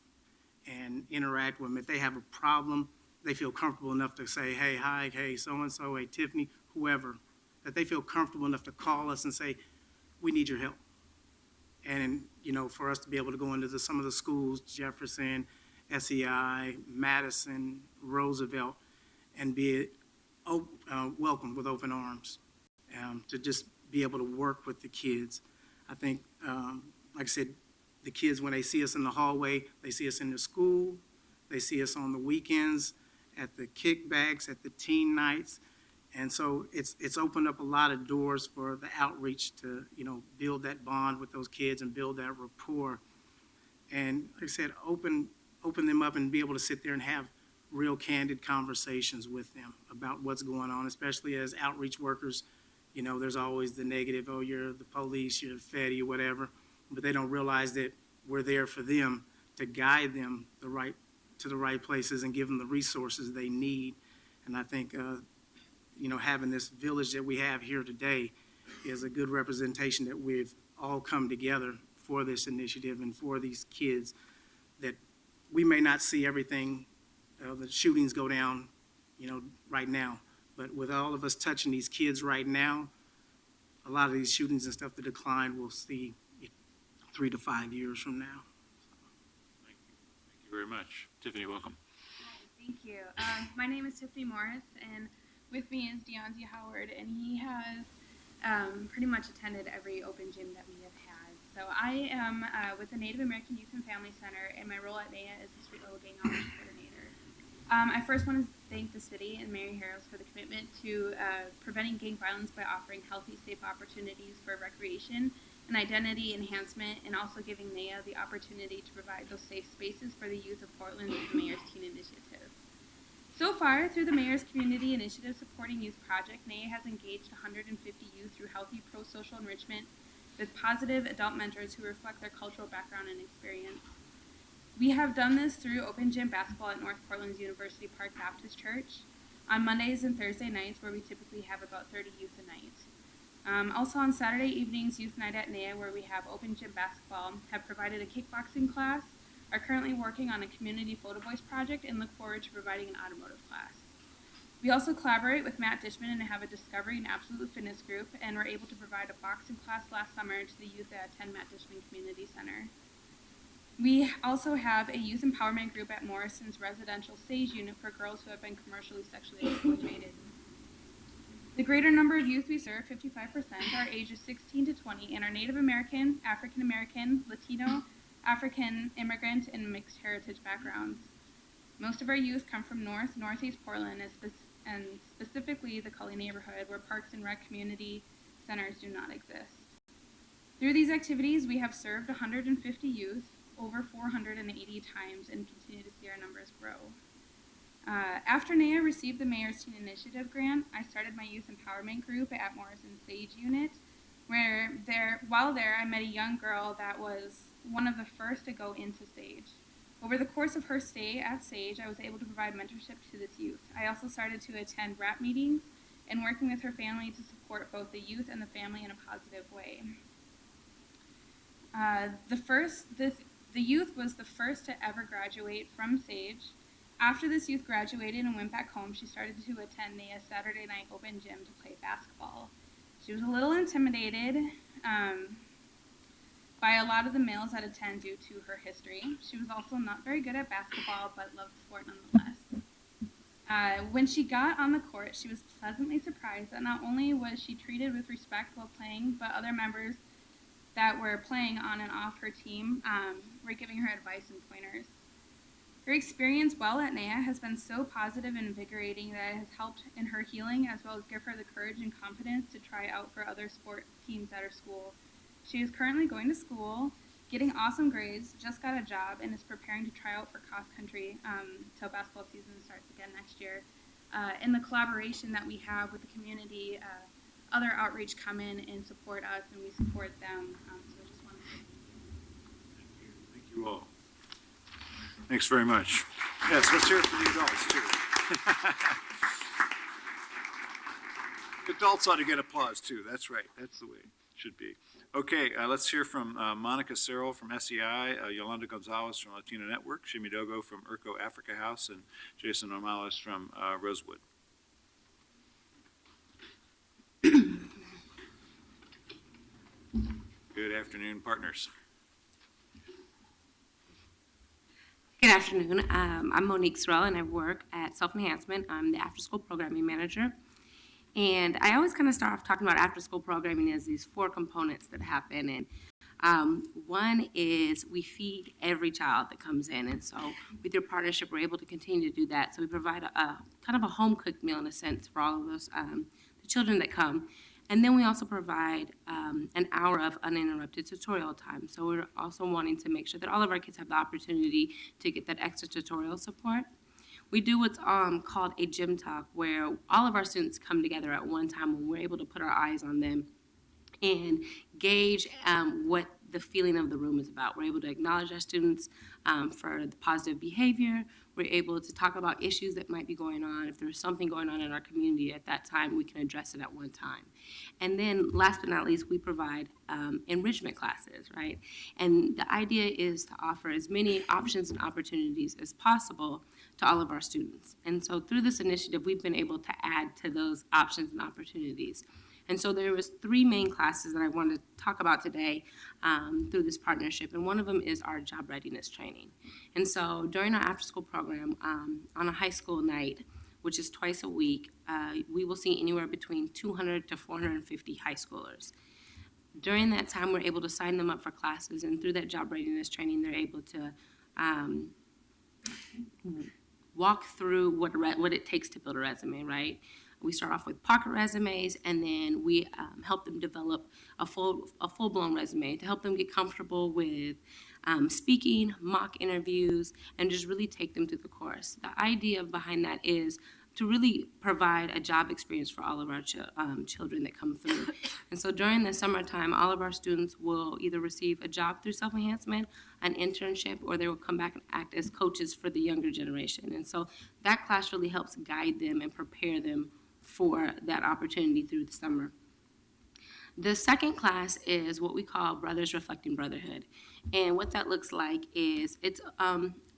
and interact with them. If they have a problem, they feel comfortable enough to say, hey, hi, hey, so-and-so, hey, Tiffany, whoever, that they feel comfortable enough to call us and say, we need your help. And, you know, for us to be able to go into some of the schools, Jefferson, SEI, Madison, Roosevelt, and be welcomed with open arms, to just be able to work with the kids. I think, like I said, the kids, when they see us in the hallway, they see us in the school, they see us on the weekends, at the kickbacks, at the teen nights. And so it's opened up a lot of doors for the outreach to, you know, build that bond with those kids and build that rapport. And like I said, open them up and be able to sit there and have real candid conversations with them about what's going on, especially as outreach workers. You know, there's always the negative, oh, you're the police, you're the Fed, or whatever, but they don't realize that we're there for them to guide them to the right places and give them the resources they need. And I think, you know, having this village that we have here today is a good representation that we've all come together for this initiative and for these kids, that we may not see everything, the shootings go down, you know, right now. But with all of us touching these kids right now, a lot of these shootings and stuff, the decline we'll see 3 to 5 years from now. Thank you very much. Tiffany, welcome. Thank you. My name is Tiffany Morris, and with me is Deonzie Howard, and he has pretty much attended every open gym that we have had. So I am with the Native American Youth and Family Center, and my role at NAYA is the Street Level Gang Outreach Coordinator. I first want to thank the city and Mary Harris for the commitment to preventing gang violence by offering healthy, safe opportunities for recreation and identity enhancement, and also giving NAYA the opportunity to provide those safe spaces for the youth of Portland with the Mayor's Teen Initiative. So far, through the Mayor's Community Initiative Supporting Youth Project, NAYA has engaged 150 youth through healthy pro-social enrichment with positive adult mentors who reflect their cultural background and experience. We have done this through open gym basketball at North Portland's University Park Baptist Church on Mondays and Thursday nights, where we typically have about 30 youth a night. Also on Saturday evenings, Youth Night at NAYA, where we have open gym basketball, have provided a kickboxing class, are currently working on a community photo voice project, and look forward to providing an automotive class. We also collaborate with Matt Dishman and have a Discovery and Absolute Fitness group, and were able to provide a boxing class last summer to the youth that attend Matt Dishman Community Center. We also have a youth empowerment group at Morrison's residential SAGE unit for girls who have been commercially sexually exploited. The greater number of youth we serve, 55%, are ages 16 to 20 and are Native American, African American, Latino, African immigrant, and mixed heritage backgrounds. Most of our youth come from Northeast Portland, and specifically the Cully neighborhood, where Parks and Rec community centers do not exist. Through these activities, we have served 150 youth over 480 times and continue to see our numbers grow. After NAYA received the Mayor's Teen Initiative grant, I started my youth empowerment group at Morrison's SAGE unit, where while there I met a young girl that was one of the first to go into SAGE. Over the course of her stay at SAGE, I was able to provide mentorship to this youth. I also started to attend RAP meetings and working with her family to support both the youth and the family in a positive way. The youth was the first to ever graduate from SAGE. After this youth graduated and went back home, she started to attend NAYA's Saturday night open gym to play basketball. She was a little intimidated by a lot of the males that attend due to her history. She was also not very good at basketball, but loved the sport nonetheless. When she got on the court, she was pleasantly surprised that not only was she treated with respect while playing, but other members that were playing on and off her team were giving her advice and pointers. Her experience while at NAYA has been so positive and invigorating that it has helped in her healing, as well as give her the courage and confidence to try out for other sport teams at her school. She is currently going to school, getting awesome grades, just got a job, and is preparing to try out for cross country till basketball season starts again next year. And the collaboration that we have with the community, other outreach come in and support us, and we support them. So I just want to say thank you. you all. Thanks very much. Yes, let's hear it for the adults, too. Adults ought to get applause, too. That's right. That's the way it should be. Okay, let's hear from Monica Searle from SEI, Yolanda Gonzalez from Latino Network, Shimi Dogo from Urco Africa House, and Jason Normales from Rosewood. Good afternoon, partners. Good afternoon. I'm Monique Sorrell, and I work at Self Enhancement. I'm the after-school programming manager. And I always kind of start off talking about after-school programming as these 4 components that happen. And one is we feed every child that comes in. And so with your partnership, we're able to continue to do that. So we provide a kind of a home-cooked meal in a sense for all of those the children that come. And then we also provide an hour of uninterrupted tutorial time. So we're also wanting to make sure that all of our kids have the opportunity to get that extra tutorial support. We do what's called a gym talk, where all of our students come together at one time when we're able to put our eyes on them and gauge what the feeling of the room is about. We're able to acknowledge our students for the positive behavior. We're able to talk about issues that might be going on. If there's something going on in our community at that time, we can address it at one time. And then last but not least, we provide enrichment classes, right? And the idea is to offer as many options and opportunities as possible to all of our students. And so through this initiative, we've been able to add to those options and opportunities. And so there was 3 main classes that I wanted to talk about today through this partnership, and one of them is our job readiness training. And so during our after-school program, on a high school night, which is twice a week, we will see anywhere between 200 to 450 high schoolers. During that time, we're able to sign them up for classes, and through that job readiness training, they're able to walk through what it takes to build a resume, right? We start off with pocket resumes, and then we help them develop a full-blown resume to help them get comfortable with speaking, mock interviews, and just really take them through the course. The idea behind that is to really provide a job experience for all of our children that come through. And so during the summertime, all of our students will either receive a job through self-enhancement, an internship, or they will come back and act as coaches for the younger generation. And so that class really helps guide them and prepare them for that opportunity through the summer. The second class is what we call Brothers Reflecting Brotherhood. And what that looks like is it's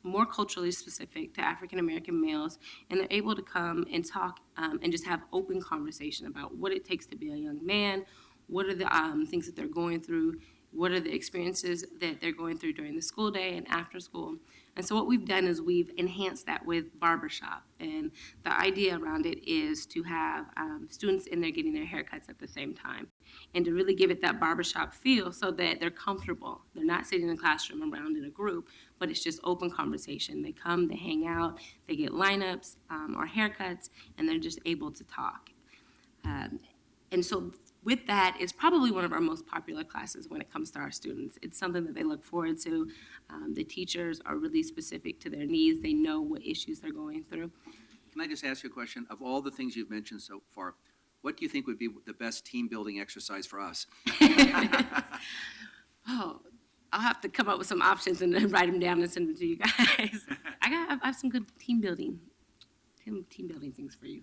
more culturally specific to African American males, and they're able to come and talk and just have open conversation about what it takes to be a young man, what are the things that they're going through, what are the experiences that they're going through during the school day and after school. And so what we've done is we've enhanced that with barbershop. And the idea around it is to have students in there getting their haircuts at the same time, and to really give it that barbershop feel so that they're comfortable. They're not sitting in a classroom around in a group, but it's just open conversation. They come, they hang out, they get lineups or haircuts, and they're just able to talk. And so with that, it's probably one of our most popular classes when it comes to our students. It's something that they look forward to. The teachers are really specific to their needs. They know what issues they're going through. Can I just ask you a question? Of all the things you've mentioned so far, what do you think would be the best team building exercise for us? Oh, I'll have to come up with some options and then write them down and send them to you guys. I have some good team building things for you.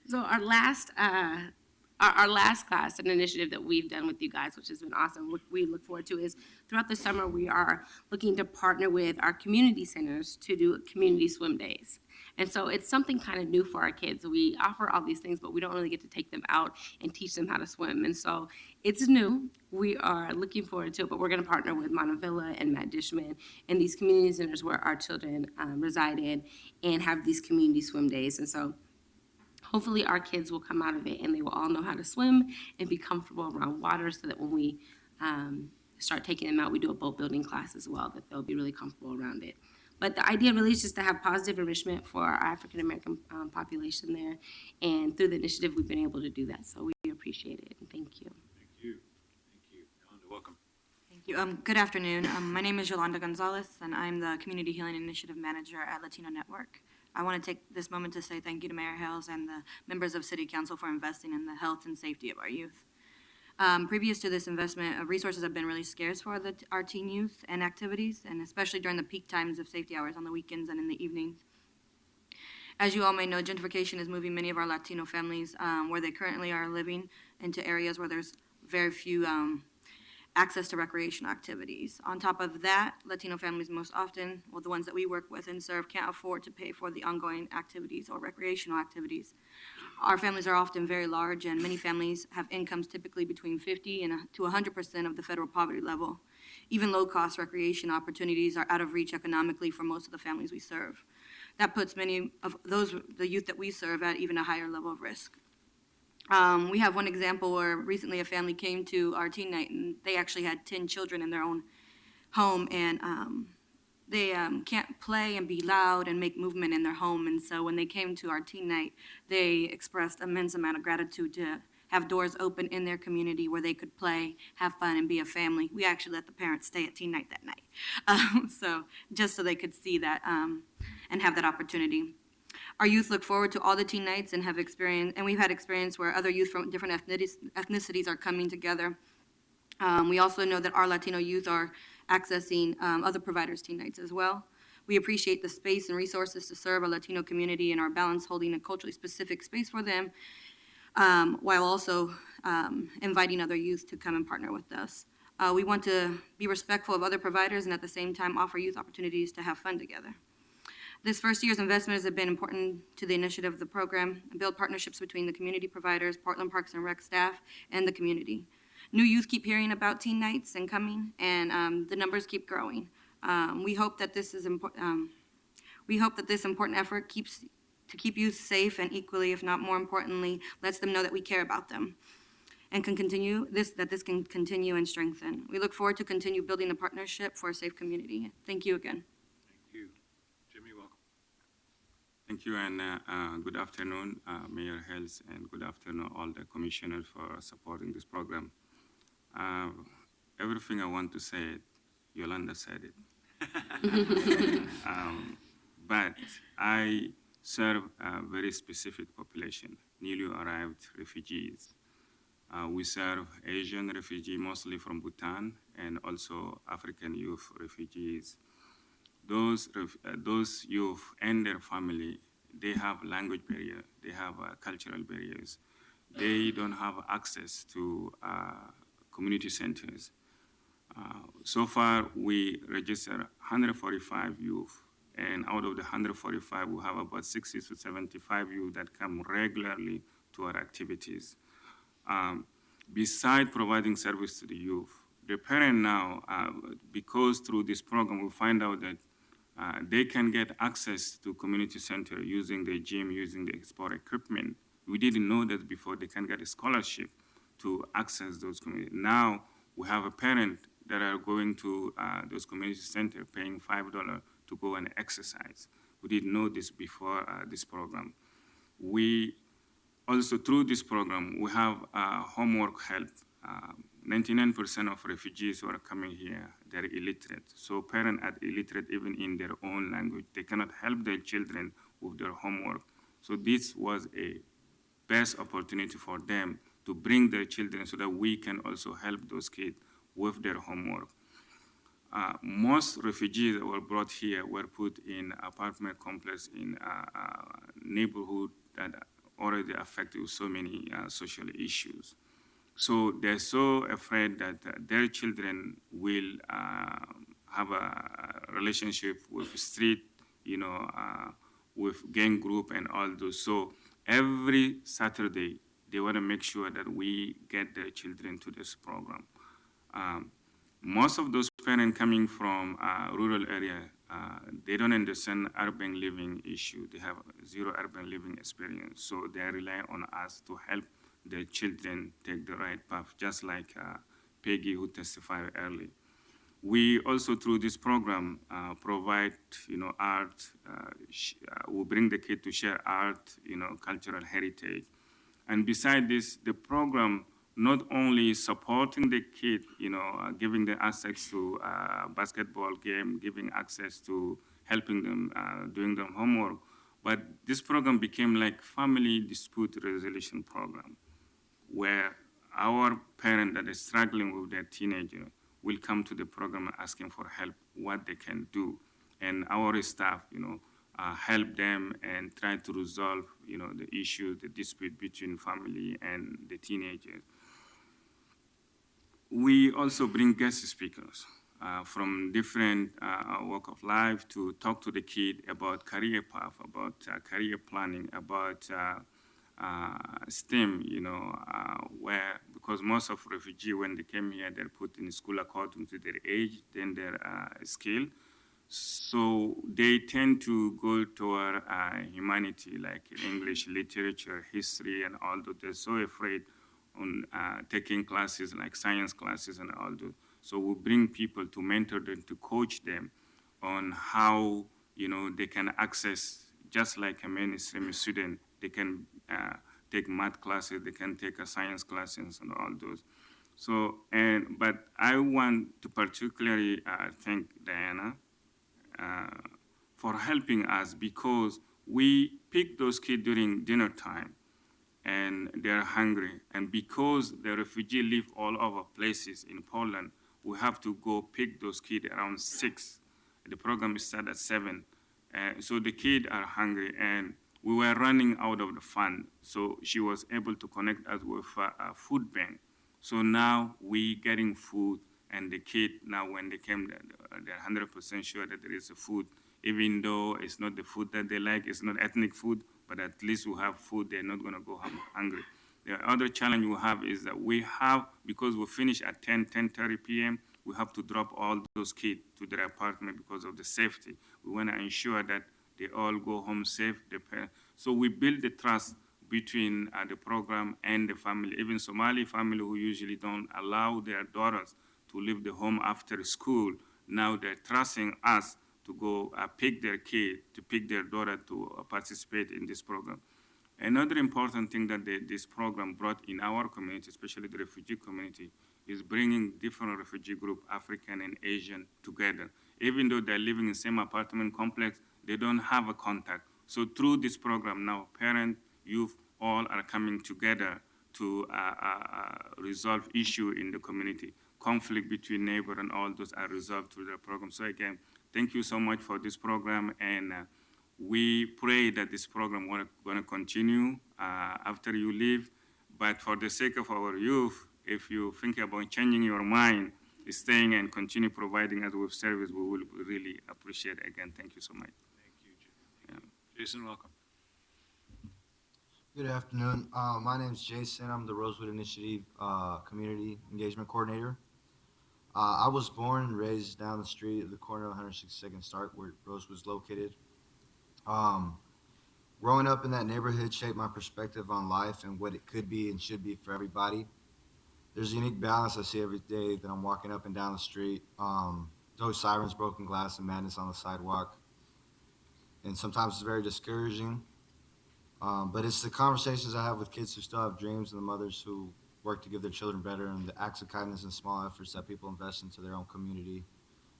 So our last class, an initiative that we've done with you guys, which has been awesome, what we look forward to is throughout the summer we are looking to partner with our community centers to do community swim days. And so it's something kind of new for our kids. We offer all these things, but we don't really get to take them out and teach them how to swim. And so it's new. We are looking forward to it, but we're going to partner with Montevilla and Matt Dishman and these community centers where our children reside in and have these community swim days. And so hopefully our kids will come out of it and they will all know how to swim and be comfortable around water, so that when we start taking them out, we do a boat building class as well, that they'll be really comfortable around it. But the idea really is just to have positive enrichment for our African American population there. And through the initiative, we've been able to do that. So we appreciate it. And thank you. Thank you. Thank you. Yolanda, welcome. Thank you. Good afternoon. My name is Yolanda Gonzalez, and I'm the Community Healing Initiative Manager at Latino Network. I want to take this moment to say thank you to Mayor Hales and the members of City Council for investing in the health and safety of our youth. Previous to this investment, resources have been really scarce for our teen youth and activities, and especially during the peak times of safety hours on the weekends and in the evenings. As you all may know, gentrification is moving many of our Latino families where they currently are living into areas where there's very few access to recreational activities. On top of that, Latino families most often, well, the ones that we work with and serve, can't afford to pay for the ongoing activities or recreational activities. Our families are often very large, and many families have incomes typically between 50 to 100% of the federal poverty level. Even low-cost recreation opportunities are out of reach economically for most of the families we serve. That puts many of the youth that we serve at even a higher level of risk. We have one example where recently a family came to our teen night, and they actually had 10 children in their own home, and they can't play and be loud and make movement in their home. And so when they came to our teen night, they expressed immense amount of gratitude to have doors open in their community where they could play, have fun, and be a family. We actually let the parents stay at teen night that night, so just so they could see that and have that opportunity. Our youth look forward to all the teen nights and we've had experience where other youth from different ethnicities are coming together. We also know that our Latino youth are accessing other providers' teen nights as well. We appreciate the space and resources to serve our Latino community and our balance holding a culturally specific space for them, while also inviting other youth to come and partner with us. We want to be respectful of other providers and at the same time offer youth opportunities to have fun together. This first year's investments have been important to the initiative of the program, build partnerships between the community providers, Portland Parks and Rec staff, and the community. New youth keep hearing about teen nights and coming, and the numbers keep growing. We hope that this important effort keep youth safe and equally, if not more importantly, lets them know that we care about them and that this can continue and strengthen. We look forward to continue building the partnership for a safe community. Thank you again. Thank you. Jimmy, welcome. Thank you, and good afternoon, Mayor Hales, and good afternoon, all the commissioners for supporting this program. Everything I want to say, Yolanda said it. But I serve a very specific population, newly arrived refugees. We serve Asian refugees, mostly from Bhutan, and also African youth refugees. Those youth and their family, they have language barrier, they have cultural barriers. They don't have access to community centers. So far, we registered 145 youth, and out of the 145, we have about 60 to 75 youth that come regularly to our activities. Besides providing service to the youth, the parent now, because through this program, we find out that they can get access to community center using the gym, using the sport equipment. We didn't know that before. They can get a scholarship to access those communities. Now we have a parent that are going to those community center paying $5 to go and exercise. We didn't know this before this program. We also, through this program, we have homework help. 99% of refugees who are coming here, they're illiterate. So parents are illiterate even in their own language. They cannot help their children with their homework. So this was a best opportunity for them to bring their children so that we can also help those kids with their homework. Most refugees that were brought here were put in apartment complex in neighborhood that already affected with so many social issues. So they're so afraid that their children will have a relationship with street, with gang group and all those. So every Saturday, they want to make sure that we get their children to this program. Most of those parents coming from rural area, they don't understand urban living issue. They have zero urban living experience. So they rely on us to help their children take the right path, just like Peggy who testified early. We also, through this program, provide, art. We bring the kid to share art, cultural heritage. And beside this, the program not only supporting the kid, giving them access to basketball game, giving access to helping them, doing their homework, but this program became like family dispute resolution program, where our parent that is struggling with their teenager will come to the program asking for help, what they can do. And our staff, help them and try to resolve, the issue, the dispute between family and the teenagers. We also bring guest speakers from different walk of life to talk to the kid about career path, about career planning, about STEM, where, because most of refugees, when they came here, they're put in school according to their age, then their skill. So they tend to go toward humanity, like English, literature, history, and all that. They're so afraid on taking classes like science classes and all that. So we bring people to mentor them, to coach them on how, they can access, just like a mainstream student, they can take math classes, they can take a science classes and all those. So, but I want to particularly thank Diana for helping us, because we pick those kids during dinner time and they're hungry. And because the refugees live all over places in Poland, we have to go pick those kids around 6. The program starts at 7. So the kids are hungry, and we were running out of the fund. So she was able to connect us with a food bank. So now we getting food, and the kid, now when they came, they're 100% sure that there is a food, even though it's not the food that they like, it's not ethnic food, but at least we have food, they're not gonna go hungry. The other challenge we have is that we have, because we finish at 10:30 p.m., we have to drop all those kids to their apartment because of the safety. We wanna ensure that they all go home safe. So we build the trust between the program and the family. Even Somali family who usually don't allow their daughters to leave the home after school, now they're trusting us to go pick their kid, to pick their daughter to participate in this program. Another important thing that this program brought in our community, especially the refugee community, is bringing different refugee groups, African and Asian, together. Even though they're living in the same apartment complex, they don't have a contact. So through this program now, parents, youth, all are coming together to resolve issue in the community. Conflict between neighbor and all those are resolved through the program. So again, thank you so much for this program, and we pray that this program going to continue after you leave. But for the sake of our youth, if you think about changing your mind, staying and continue providing us with service, we will really appreciate it. Again, thank you so much. Thank you, Jason. Jason, welcome. Good afternoon. My name is Jason. I'm the Rosewood Initiative Community Engagement Coordinator. I was born and raised down the street at the corner of 162nd Stark, where Rosewood's located. Growing up in that neighborhood shaped my perspective on life and what it could be and should be for everybody. There's a unique balance I see every day that I'm walking up and down the street. There's always sirens, broken glass, and madness on the sidewalk. And sometimes it's very discouraging. But it's the conversations I have with kids who still have dreams and the mothers who work to give their children better, and the acts of kindness and small efforts that people invest into their own community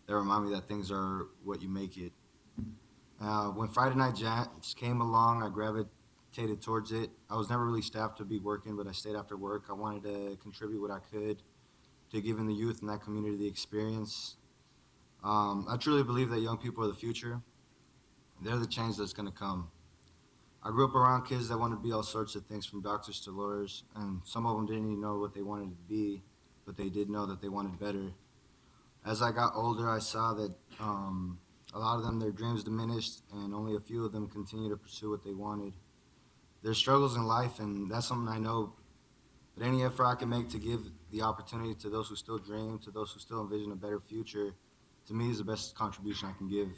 that remind me that things are what you make it. When Friday Night Jams came along, I gravitated towards it. I was never really staffed to be working, but I stayed after work. I wanted to contribute what I could to giving the youth in that community the experience. I truly believe that young people are the future. They're the change that's going to come. I grew up around kids that wanted to be all sorts of things, from doctors to lawyers, and some of them didn't even know what they wanted to be, but they did know that they wanted better. As I got older, I saw that a lot of them, their dreams diminished, and only a few of them continue to pursue what they wanted. There's struggles in life, and that's something I know, but any effort I can make to give the opportunity to those who still dream, to those who still envision a better future, to me is the best contribution I can give.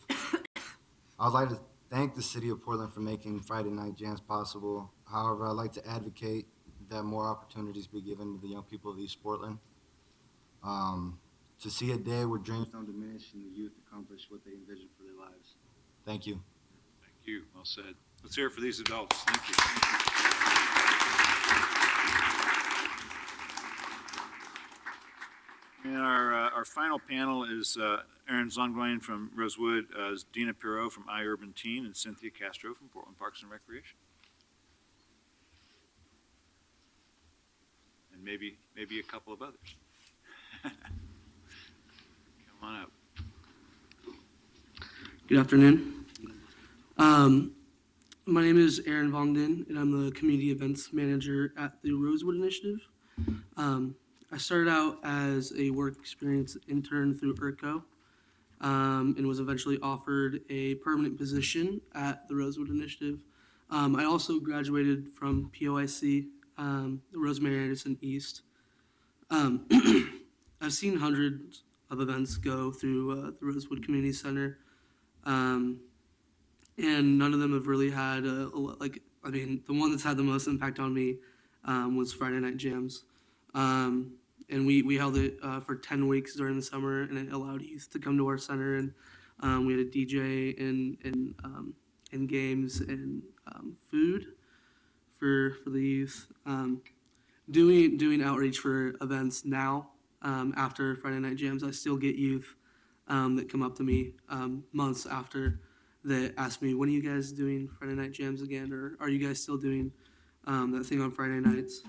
I would like to thank the city of Portland for making Friday Night Jams possible. However, I'd like to advocate that more opportunities be given to the young people of East Portland. To see a day where dreams don't diminish and the youth accomplish what they envision for their lives. Thank you. Thank you. Well said. Let's hear it for these adults. Thank you. And our final panel is Aaron Zongwein from Rosewood, Dina Pirot from iUrban Teen, and Cynthia Castro from Portland Parks and Recreation. And maybe a couple of others. Come on up. Good afternoon. My name is Aaron Vongden, and I'm the Community Events Manager at the Rosewood Initiative. I started out as a work experience intern through ERCO, and was eventually offered a permanent position at the Rosewood Initiative. I also graduated from POIC, the Rosemary Anderson East. I've seen hundreds of events go through the Rosewood Community Center, and none of them have really had the one that's had the most impact on me was Friday Night Jams. And we held it for 10 weeks during the summer, and it allowed youth to come to our center, and we had a DJ and games and food for the youth. Doing outreach for events now, after Friday Night Jams, I still get youth that come up to me months after that ask me, when are you guys doing Friday Night Jams again, or are you guys still doing that thing on Friday nights?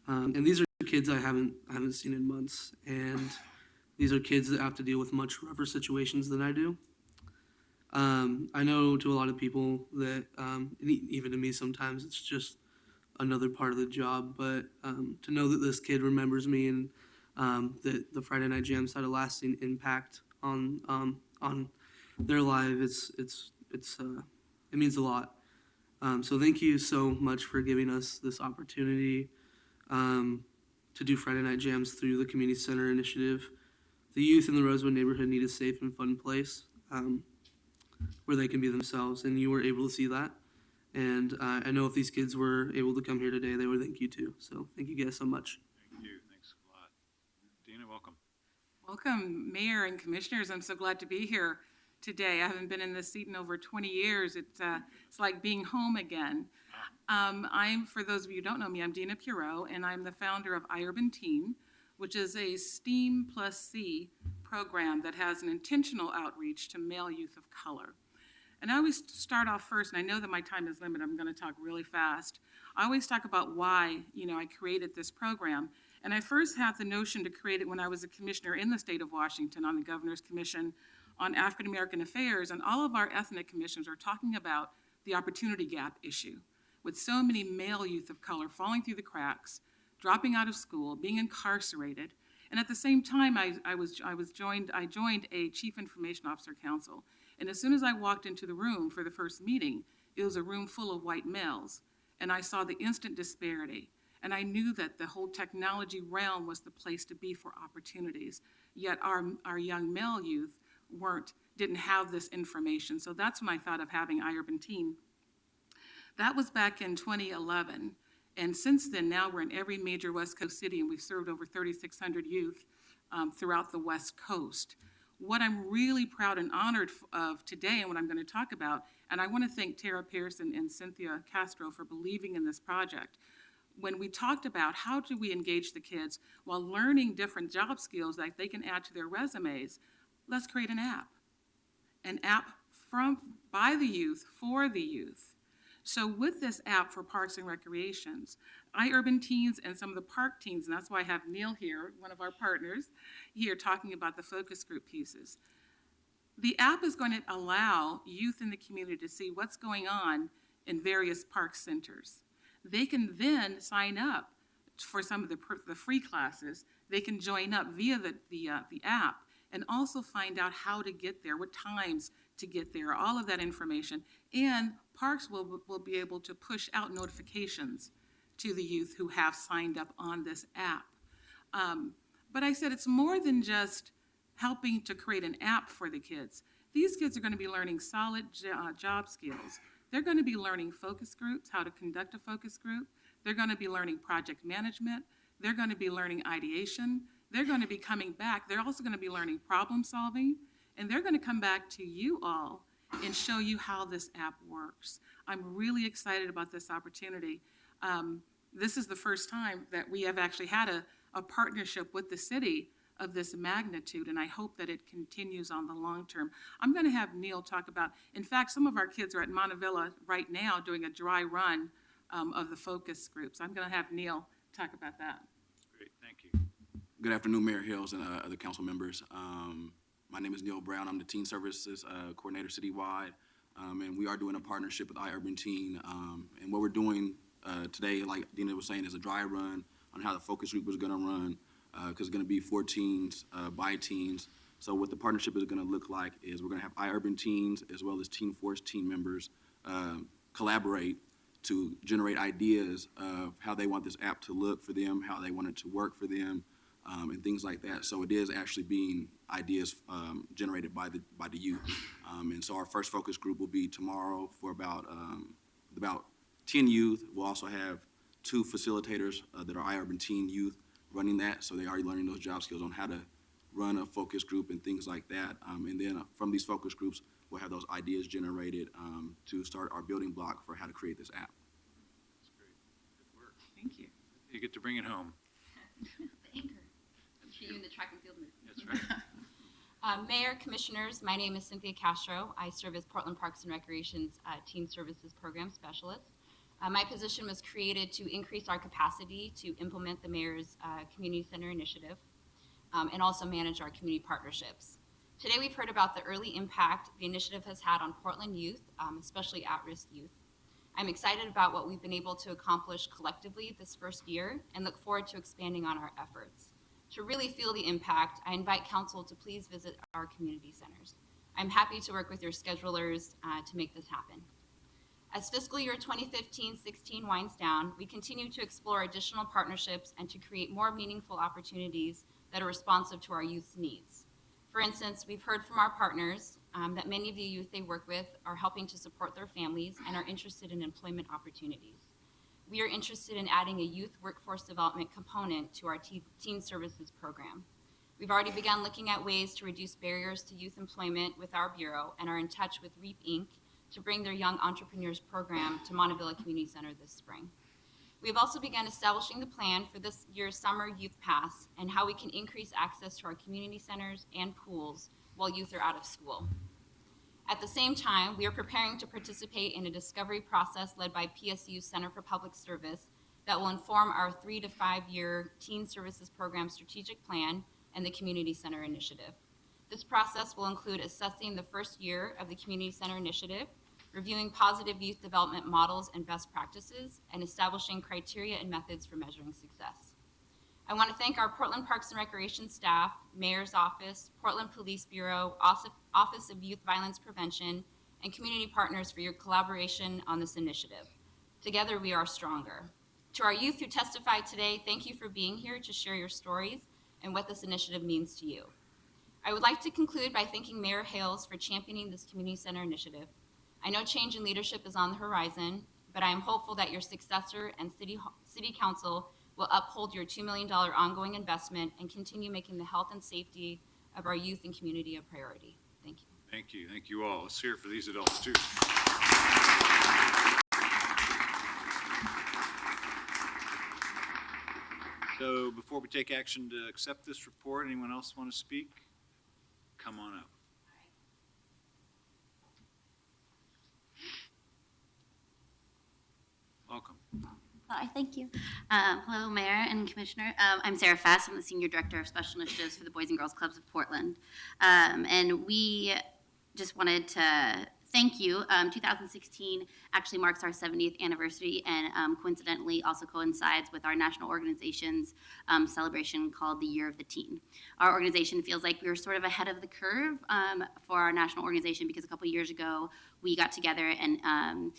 And these are kids I haven't seen in months, and these are kids that have to deal with much rougher situations than I do. I know to a lot of people that, and even to me sometimes, it's just another part of the job, but to know that this kid remembers me and that the Friday Night Jams had a lasting impact on their life, it means a lot. So thank you so much for giving us this opportunity to do Friday Night Jams through the Community Center Initiative. The youth in the Rosewood neighborhood need a safe and fun place where they can be themselves, and you were able to see that. And I know if these kids were able to come here today, they would thank you too. So thank you guys so much. Thank you. Thanks a lot. Dina, welcome. Welcome, Mayor and Commissioners. I'm so glad to be here today. I haven't been in this seat in over 20 years. It's like being home again. For those of you who don't know me, I'm Dina Pierrot, and I'm the founder of iUrban Teen, which is a STEAM plus C program that has an intentional outreach to male youth of color. And I always start off first, and I know that my time is limited, I'm going to talk really fast. I always talk about why, I created this program. And I first had the notion to create it when I was a commissioner in the state of Washington on the Governor's Commission on African American Affairs, and all of our ethnic commissions are talking about the opportunity gap issue, with so many male youth of color falling through the cracks, dropping out of school, being incarcerated. And at the same time, I joined a Chief Information Officer Council. And as soon as I walked into the room for the first meeting, it was a room full of white males. And I saw the instant disparity. And I knew that the whole technology realm was the place to be for opportunities. Yet our young male youth didn't have this information. So that's when I thought of having iUrban Teen. That was back in 2011. And since then, now we're in every major West Coast city, and we've served over 3,600 youth throughout the West Coast. What I'm really proud and honored of today, and what I'm going to talk about, and I want to thank Tara Pearson and Cynthia Castro for believing in this project. When we talked about how do we engage the kids while learning different job skills that they can add to their resumes, let's create an app by the youth for the youth. So with this app for Parks and Recreations, iUrban Teens and some of the park teens, and that's why I have Neil here, one of our partners, here talking about the focus group pieces. The app is going to allow youth in the community to see what's going on in various park centers. They can then sign up for some of the free classes. They can join up via the app and also find out how to get there, what times to get there, all of that information. And parks will be able to push out notifications to the youth who have signed up on this app. But I said it's more than just helping to create an app for the kids. These kids are going to be learning solid job skills. They're going to be learning focus groups, how to conduct a focus group. They're going to be learning project management. They're going to be learning ideation. They're going to be coming back. They're also going to be learning problem solving. And they're going to come back to you all and show you how this app works. I'm really excited about this opportunity. This is the first time that we have actually had a partnership with the city of this magnitude, and I hope that it continues on the long term. I'm going to have Neil talk about, in fact, some of our kids are at Montevilla right now doing a dry run of the focus groups. I'm going to have Neil talk about that. Great, thank you. Good afternoon, Mayor Hills and other council members. My name is Neil Brown. I'm the Teen Services Coordinator citywide, and we are doing a partnership with iUrban Teen. And what we're doing today, like Dina was saying, is a dry run on how the focus group is going to run, because it's going to be for teens, by teens. So what the partnership is going to look like is we're going to have iUrban Teens as well as Teen Force team members collaborate to generate ideas of how they want this app to look for them, how they want it to work for them, and things like that. So it is actually being ideas generated by the youth. And so our first focus group will be tomorrow for about 10 youth. We'll also have 2 facilitators that are iUrban Teen youth running that, so they are learning those job skills on how to run a focus group and things like that. And then from these focus groups, we'll have those ideas generated to start our building block for how to create this app. That's great. Good work. Thank you. You get to bring it home. The anchor. See you in the track and field movie. That's right. Mayor, Commissioners, my name is Cynthia Castro. I serve as Portland Parks and Recreation's Teen Services Program Specialist. My position was created to increase our capacity to implement the Mayor's Community Center Initiative and also manage our community partnerships. Today we've heard about the early impact the initiative has had on Portland youth, especially at-risk youth. I'm excited about what we've been able to accomplish collectively this first year and look forward to expanding on our efforts. To really feel the impact, I invite council to please visit our community centers. I'm happy to work with your schedulers to make this happen. As fiscal year 2015-16 winds down, we continue to explore additional partnerships and to create more meaningful opportunities that are responsive to our youth's needs. For instance, we've heard from our partners that many of the youth they work with are helping to support their families and are interested in employment opportunities. We are interested in adding a youth workforce development component to our teen services program. We've already begun looking at ways to reduce barriers to youth employment with our bureau and are in touch with REAP Inc. to bring their Young Entrepreneurs program to Montevilla Community Center this spring. We have also begun establishing the plan for this year's Summer Youth Pass and how we can increase access to our community centers and pools while youth are out of school. At the same time, we are preparing to participate in a discovery process led by PSU's Center for Public Service that will inform our 3 to 5 year Teen Services Program strategic plan and the Community Center Initiative. This process will include assessing the first year of the Community Center Initiative, reviewing positive youth development models and best practices, and establishing criteria and methods for measuring success. I want to thank our Portland Parks and Recreation staff, Mayor's Office, Portland Police Bureau, Office of Youth Violence Prevention, and community partners for your collaboration on this initiative. Together we are stronger. To our youth who testified today, thank you for being here to share your stories and what this initiative means to you. I would like to conclude by thanking Mayor Hales for championing this Community Center initiative. I know change in leadership is on the horizon, but I am hopeful that your successor and City Council will uphold your $2 million ongoing investment and continue making the health and safety of our youth and community a priority. Thank you. Thank you. Thank you all. Let's hear it for these adults too. So before we take action to accept this report, anyone else want to speak? Come on up. Welcome. Hi, thank you. Hello, Mayor and Commissioner. I'm Sarah Fass. I'm the Senior Director of Special Initiatives for the Boys and Girls Clubs of Portland. And we just wanted to thank you. 2016 actually marks our 70th anniversary and coincidentally also coincides with our national organization's celebration called the Year of the Teen. Our organization feels like we were sort of ahead of the curve for our national organization because a couple years ago we got together and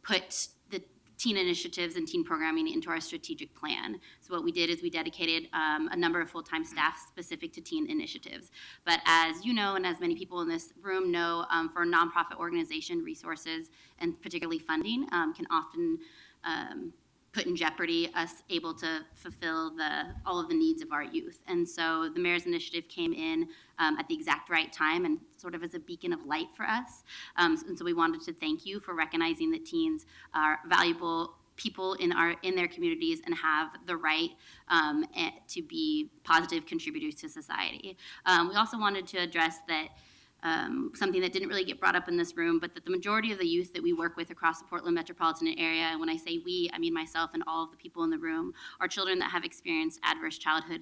put the teen initiatives and teen programming into our strategic plan. So what we did is we dedicated a number of full-time staff specific to teen initiatives. But as you know, and as many people in this room know, for a nonprofit organization, resources and particularly funding can often put in jeopardy us able to fulfill all of the needs of our youth. And so the Mayor's Initiative came in at the exact right time and sort of as a beacon of light for us. And so we wanted to thank you for recognizing that teens are valuable people in their communities and have the right to be positive contributors to society. We also wanted to address that something that didn't really get brought up in this room, but that the majority of the youth that we work with across the Portland metropolitan area, and when I say we, I mean myself and all of the people in the room, are children that have experienced adverse childhood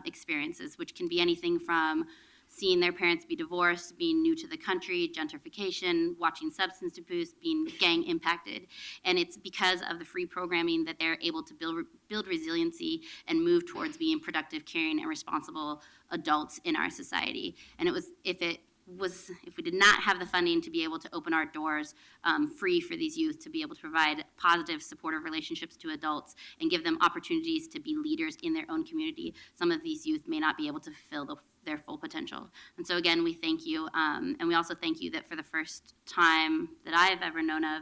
experiences, which can be anything from seeing their parents be divorced, being new to the country, gentrification, watching substance abuse, being gang impacted. And it's because of the free programming that they're able to build resiliency and move towards being productive, caring, and responsible adults in our society. And if we did not have the funding to be able to open our doors free for these youth, to be able to provide positive, supportive relationships to adults and give them opportunities to be leaders in their own community, some of these youth may not be able to fulfill their full potential. And so again, we thank you. And we also thank you that for the first time that I have ever known of,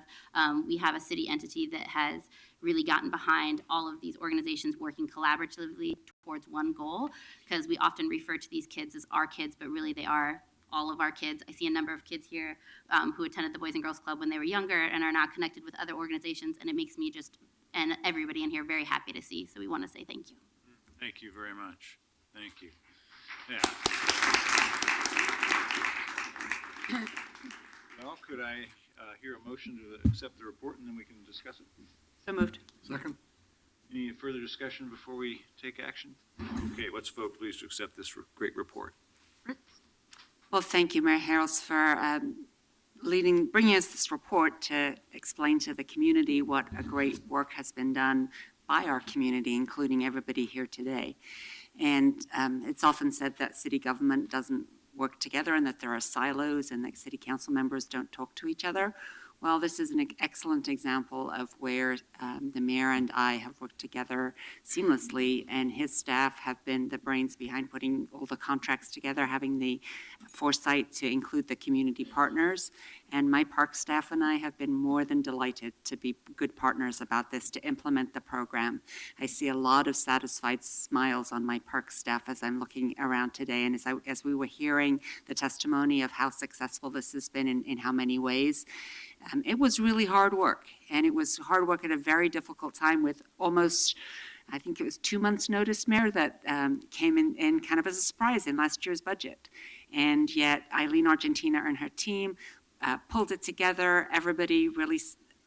we have a city entity that has really gotten behind all of these organizations working collaboratively towards one goal, because we often refer to these kids as our kids, but really they are all of our kids. I see a number of kids here who attended the Boys and Girls Club when they were younger and are now connected with other organizations, and it makes me and everybody in here very happy to see. So we want to say thank you. Thank you very much. Thank you. Yeah. Well, could I hear a motion to accept the report, and then we can discuss it? So moved. Second. Any further discussion before we take action? Okay, let's vote, please, to accept this great report. Well, thank you, Mayor Harrells, for bringing us this report to explain to the community what a great work has been done by our community, including everybody here today. And it's often said that city government doesn't work together and that there are silos and that city council members don't talk to each other. Well, this is an excellent example of where the mayor and I have worked together seamlessly, and his staff have been the brains behind putting all the contracts together, having the foresight to include the community partners. And my park staff and I have been more than delighted to be good partners about this, to implement the program. I see a lot of satisfied smiles on my park staff as I'm looking around today, and as we were hearing the testimony of how successful this has been in how many ways. It was really hard work, and it was hard work at a very difficult time with almost, I think it was 2 months' notice, Mayor, that came in kind of as a surprise in last year's budget. And yet Eileen Argentina and her team pulled it together. Everybody really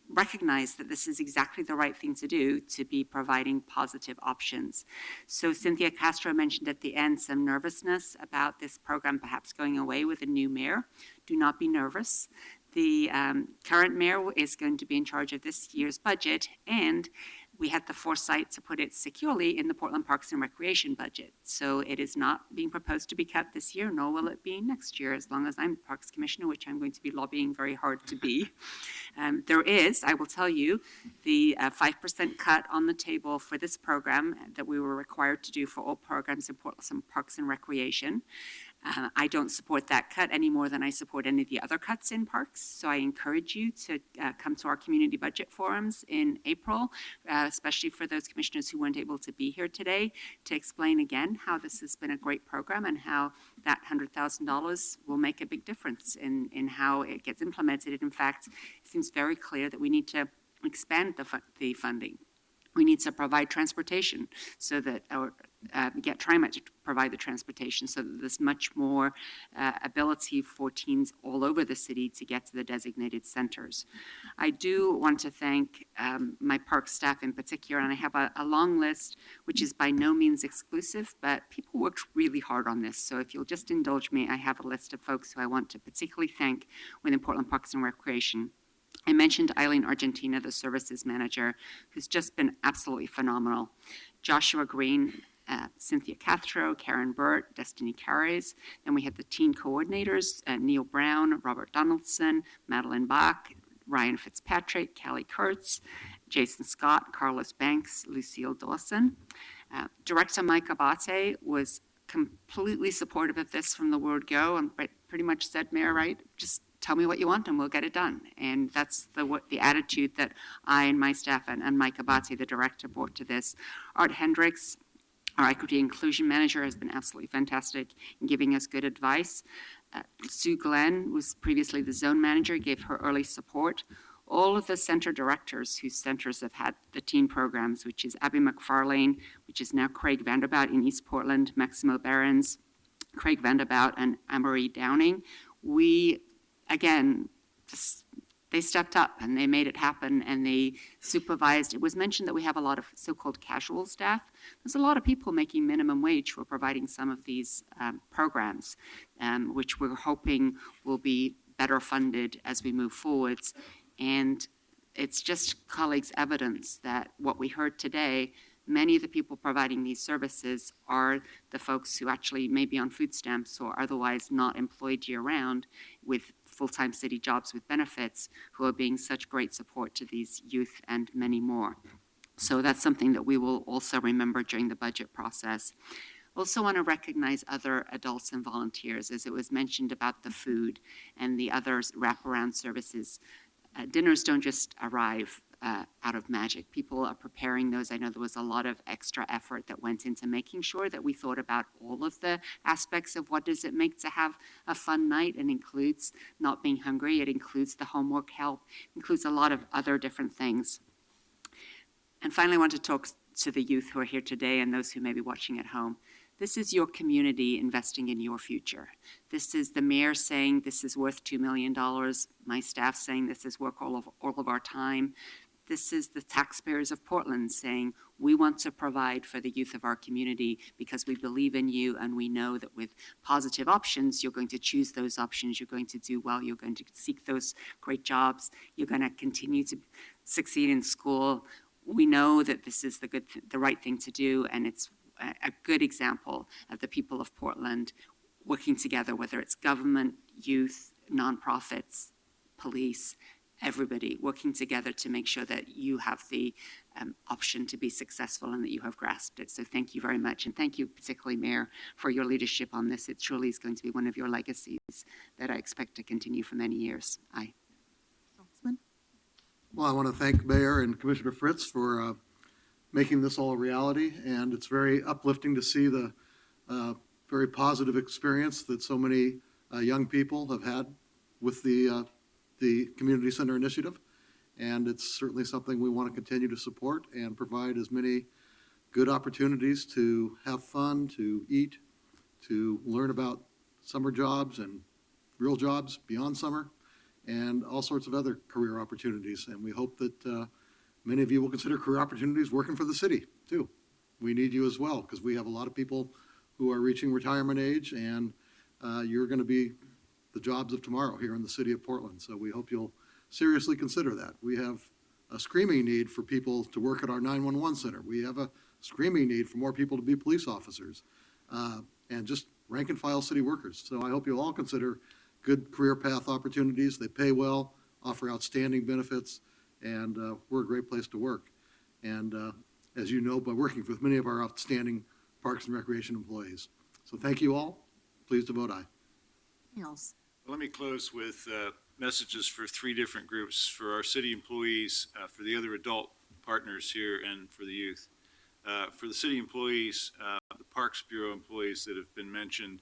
recognized that this is exactly the right thing to do, to be providing positive options. So Cynthia Castro mentioned at the end some nervousness about this program perhaps going away with a new mayor. Do not be nervous. The current mayor is going to be in charge of this year's budget, and we had the foresight to put it securely in the Portland Parks and Recreation budget. So it is not being proposed to be cut this year, nor will it be next year, as long as I'm Parks Commissioner, which I'm going to be lobbying very hard to be. There is, I will tell you, the 5% cut on the table for this program that we were required to do for all programs in Portland Parks and Recreation. I don't support that cut any more than I support any of the other cuts in parks. So I encourage you to come to our community budget forums in April, especially for those commissioners who weren't able to be here today, to explain again how this has been a great program and how that $100,000 will make a big difference in how it gets implemented. In fact, it seems very clear that we need to expand the funding. We need to provide transportation so that, get TriMet to provide the transportation so that there's much more ability for teens all over the city to get to the designated centers. I do want to thank my park staff in particular, and I have a long list, which is by no means exclusive, but people worked really hard on this. So if you'll just indulge me, I have a list of folks who I want to particularly thank within Portland Parks and Recreation. I mentioned Eileen Argentina, the services manager, who's just been absolutely phenomenal. Joshua Green, Cynthia Castro, Karen Burt, Destiny Carres. Then we had the teen coordinators, Neil Brown, Robert Donaldson, Madeline Bach, Ryan Fitzpatrick, Callie Kurtz, Jason Scott, Carlos Banks, Lucille Dawson. Director Mike Abate was completely supportive of this from the word go, and pretty much said, Mayor, right, just tell me what you want and we'll get it done. And that's the attitude that I and my staff and Mike Abate, the director, brought to this. Art Hendricks, our equity inclusion manager, has been absolutely fantastic in giving us good advice. Sue Glenn was previously the zone manager, gave her early support. All of the center directors whose centers have had the teen programs, which is Abby McFarlane, which is now Craig Vanderbout in East Portland, Maximo Behrens, Craig Vanderbout, and Anne-Marie Downing, we, again, just, they stepped up and they made it happen and they supervised. It was mentioned that we have a lot of so-called casual staff. There's a lot of people making minimum wage who are providing some of these programs, which we're hoping will be better funded as we move forwards. And it's just colleagues' evidence that what we heard today, many of the people providing these services are the folks who actually may be on food stamps or otherwise not employed year-round with full-time city jobs with benefits, who are being such great support to these youth and many more. So that's something that we will also remember during the budget process. Also want to recognize other adults and volunteers, as it was mentioned about the food and the other wraparound services. Dinners don't just arrive out of magic. People are preparing those. I know there was a lot of extra effort that went into making sure that we thought about all of the aspects of what does it make to have a fun night. It includes not being hungry. It includes the homework help. It includes a lot of other different things. And finally, I want to talk to the youth who are here today and those who may be watching at home. This is your community investing in your future. This is the mayor saying this is worth $2 million. My staff saying this is worth all of our time. This is the taxpayers of Portland saying we want to provide for the youth of our community because we believe in you and we know that with positive options, you're going to choose those options, you're going to do well, you're going to seek those great jobs, you're going to continue to succeed in school. We know that this is the right thing to do, and it's a good example of the people of Portland working together, whether it's government, youth, nonprofits, police, everybody working together to make sure that you have the option to be successful and that you have grasped it. So thank you very much. And thank you particularly, Mayor, for your leadership on this. It truly is going to be one of your legacies that I expect to continue for many years. Aye. Well, I want to thank Mayor and Commissioner Fritz for making this all a reality. And it's very uplifting to see the very positive experience that so many young people have had with the Community Center Initiative, and it's certainly something we want to continue to support and provide as many good opportunities to have fun, to eat, to learn about summer jobs and real jobs beyond summer, and all sorts of other career opportunities. And we hope that many of you will consider career opportunities working for the city, too. We need you as well, because we have a lot of people who are reaching retirement age, and you're going to be the jobs of tomorrow here in the city of Portland. So we hope you'll seriously consider that. We have a screaming need for people to work at our 911 center. We have a screaming need for more people to be police officers and just rank and file city workers. So I hope you'll all consider good career path opportunities. They pay well, offer outstanding benefits, and we're a great place to work. And as you know, by working with many of our outstanding Parks and Recreation employees. So thank you all. Please to vote aye. Else. Let me close with messages for three different groups: for our city employees, for the other adult partners here, and for the youth. For the city employees, the Parks Bureau employees that have been mentioned,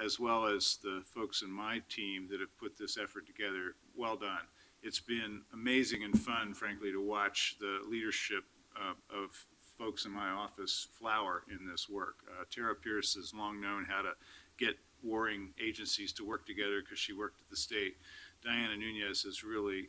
as well as the folks in my team that have put this effort together, well done. It's been amazing and fun, frankly, to watch the leadership of folks in my office flower in this work. Tara Pierce has long known how to get warring agencies to work together because she worked at the state. Diana Nunez has really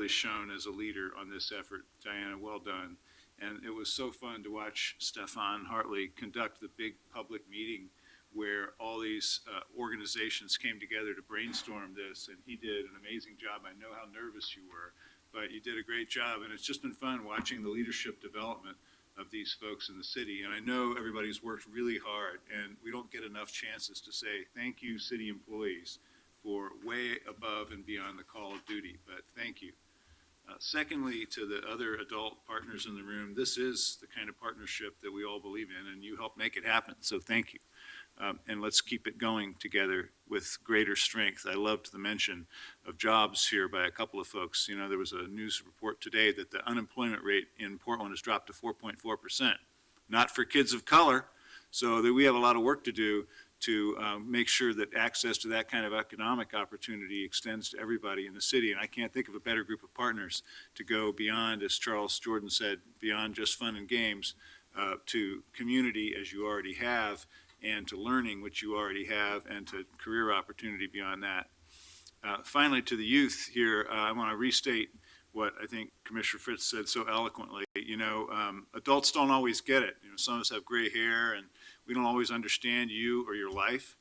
shown as a leader on this effort. Diana, well done. And it was so fun to watch Stefan Hartley conduct the big public meeting where all these organizations came together to brainstorm this, and he did an amazing job. I know how nervous you were, but you did a great job, and it's just been fun watching the leadership development of these folks in the city. And I know everybody's worked really hard, and we don't get enough chances to say thank you, city employees, for way above and beyond the call of duty, but thank you. Secondly, to the other adult partners in the room, this is the kind of partnership that we all believe in, and you helped make it happen, so thank you. And let's keep it going together with greater strength. I loved the mention of jobs here by a couple of folks. You know, there was a news report today that the unemployment rate in Portland has dropped to 4.4%. Not for kids of color, so that we have a lot of work to do to make sure that access to that kind of economic opportunity extends to everybody in the city. And I can't think of a better group of partners to go beyond, as Charles Jordan said, beyond just fun and games, to community, as you already have, and to learning, which you already have, and to career opportunity beyond that. Finally, to the youth here, I want to restate what I think Commissioner Fritz said so eloquently. You know, adults don't always get it. You know, some of us have gray hair and we don't always understand you or your life.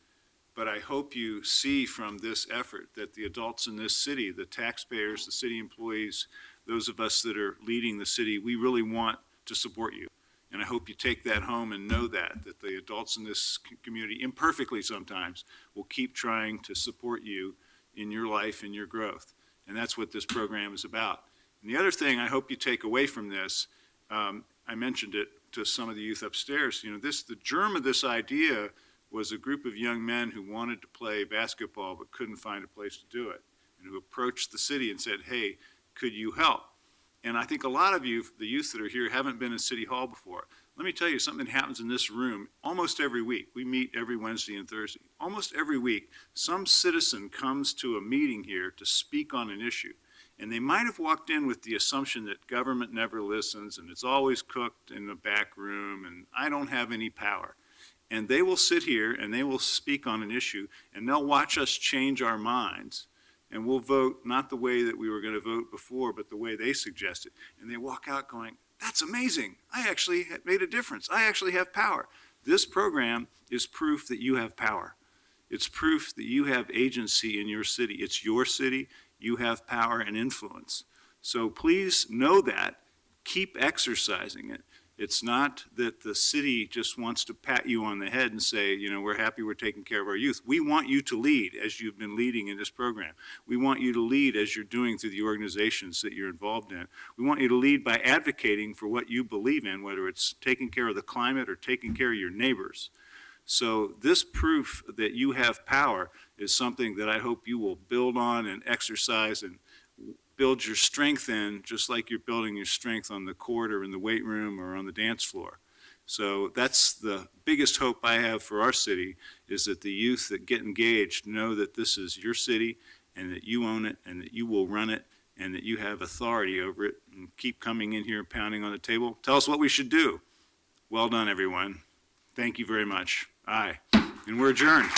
But I hope you see from this effort that the adults in this city, the taxpayers, the city employees, those of us that are leading the city, we really want to support you. And I hope you take that home and know that the adults in this community, imperfectly sometimes, will keep trying to support you in your life and your growth. And that's what this program is about. And the other thing I hope you take away from this, I mentioned it to some of the youth upstairs, you know, the germ of this idea was a group of young men who wanted to play basketball but couldn't find a place to do it, and who approached the city and said, hey, could you help? And I think a lot of you, the youth that are here, haven't been in City Hall before. Let me tell you, something happens in this room almost every week. We meet every Wednesday and Thursday. Almost every week, some citizen comes to a meeting here to speak on an issue. And they might have walked in with the assumption that government never listens and it's always cooked in the back room and I don't have any power. And they will sit here and they will speak on an issue and they'll watch us change our minds. And we'll vote not the way that we were going to vote before, but the way they suggested. And they walk out going, that's amazing. I actually made a difference. I actually have power. This program is proof that you have power. It's proof that you have agency in your city. It's your city. You have power and influence. So please know that. Keep exercising it. It's not that the city just wants to pat you on the head and say, you know, we're happy we're taking care of our youth. We want you to lead as you've been leading in this program. We want you to lead as you're doing through the organizations that you're involved in. We want you to lead by advocating for what you believe in, whether it's taking care of the climate or taking care of your neighbors. So this proof that you have power is something that I hope you will build on and exercise and build your strength in, just like you're building your strength on the court or in the weight room or on the dance floor. So that's the biggest hope I have for our city, is that the youth that get engaged know that this is your city and that you own it and that you will run it and that you have authority over it, and keep coming in here and pounding on the table. Tell us what we should do. Well done, everyone. Thank you very much. Aye. And we're adjourned.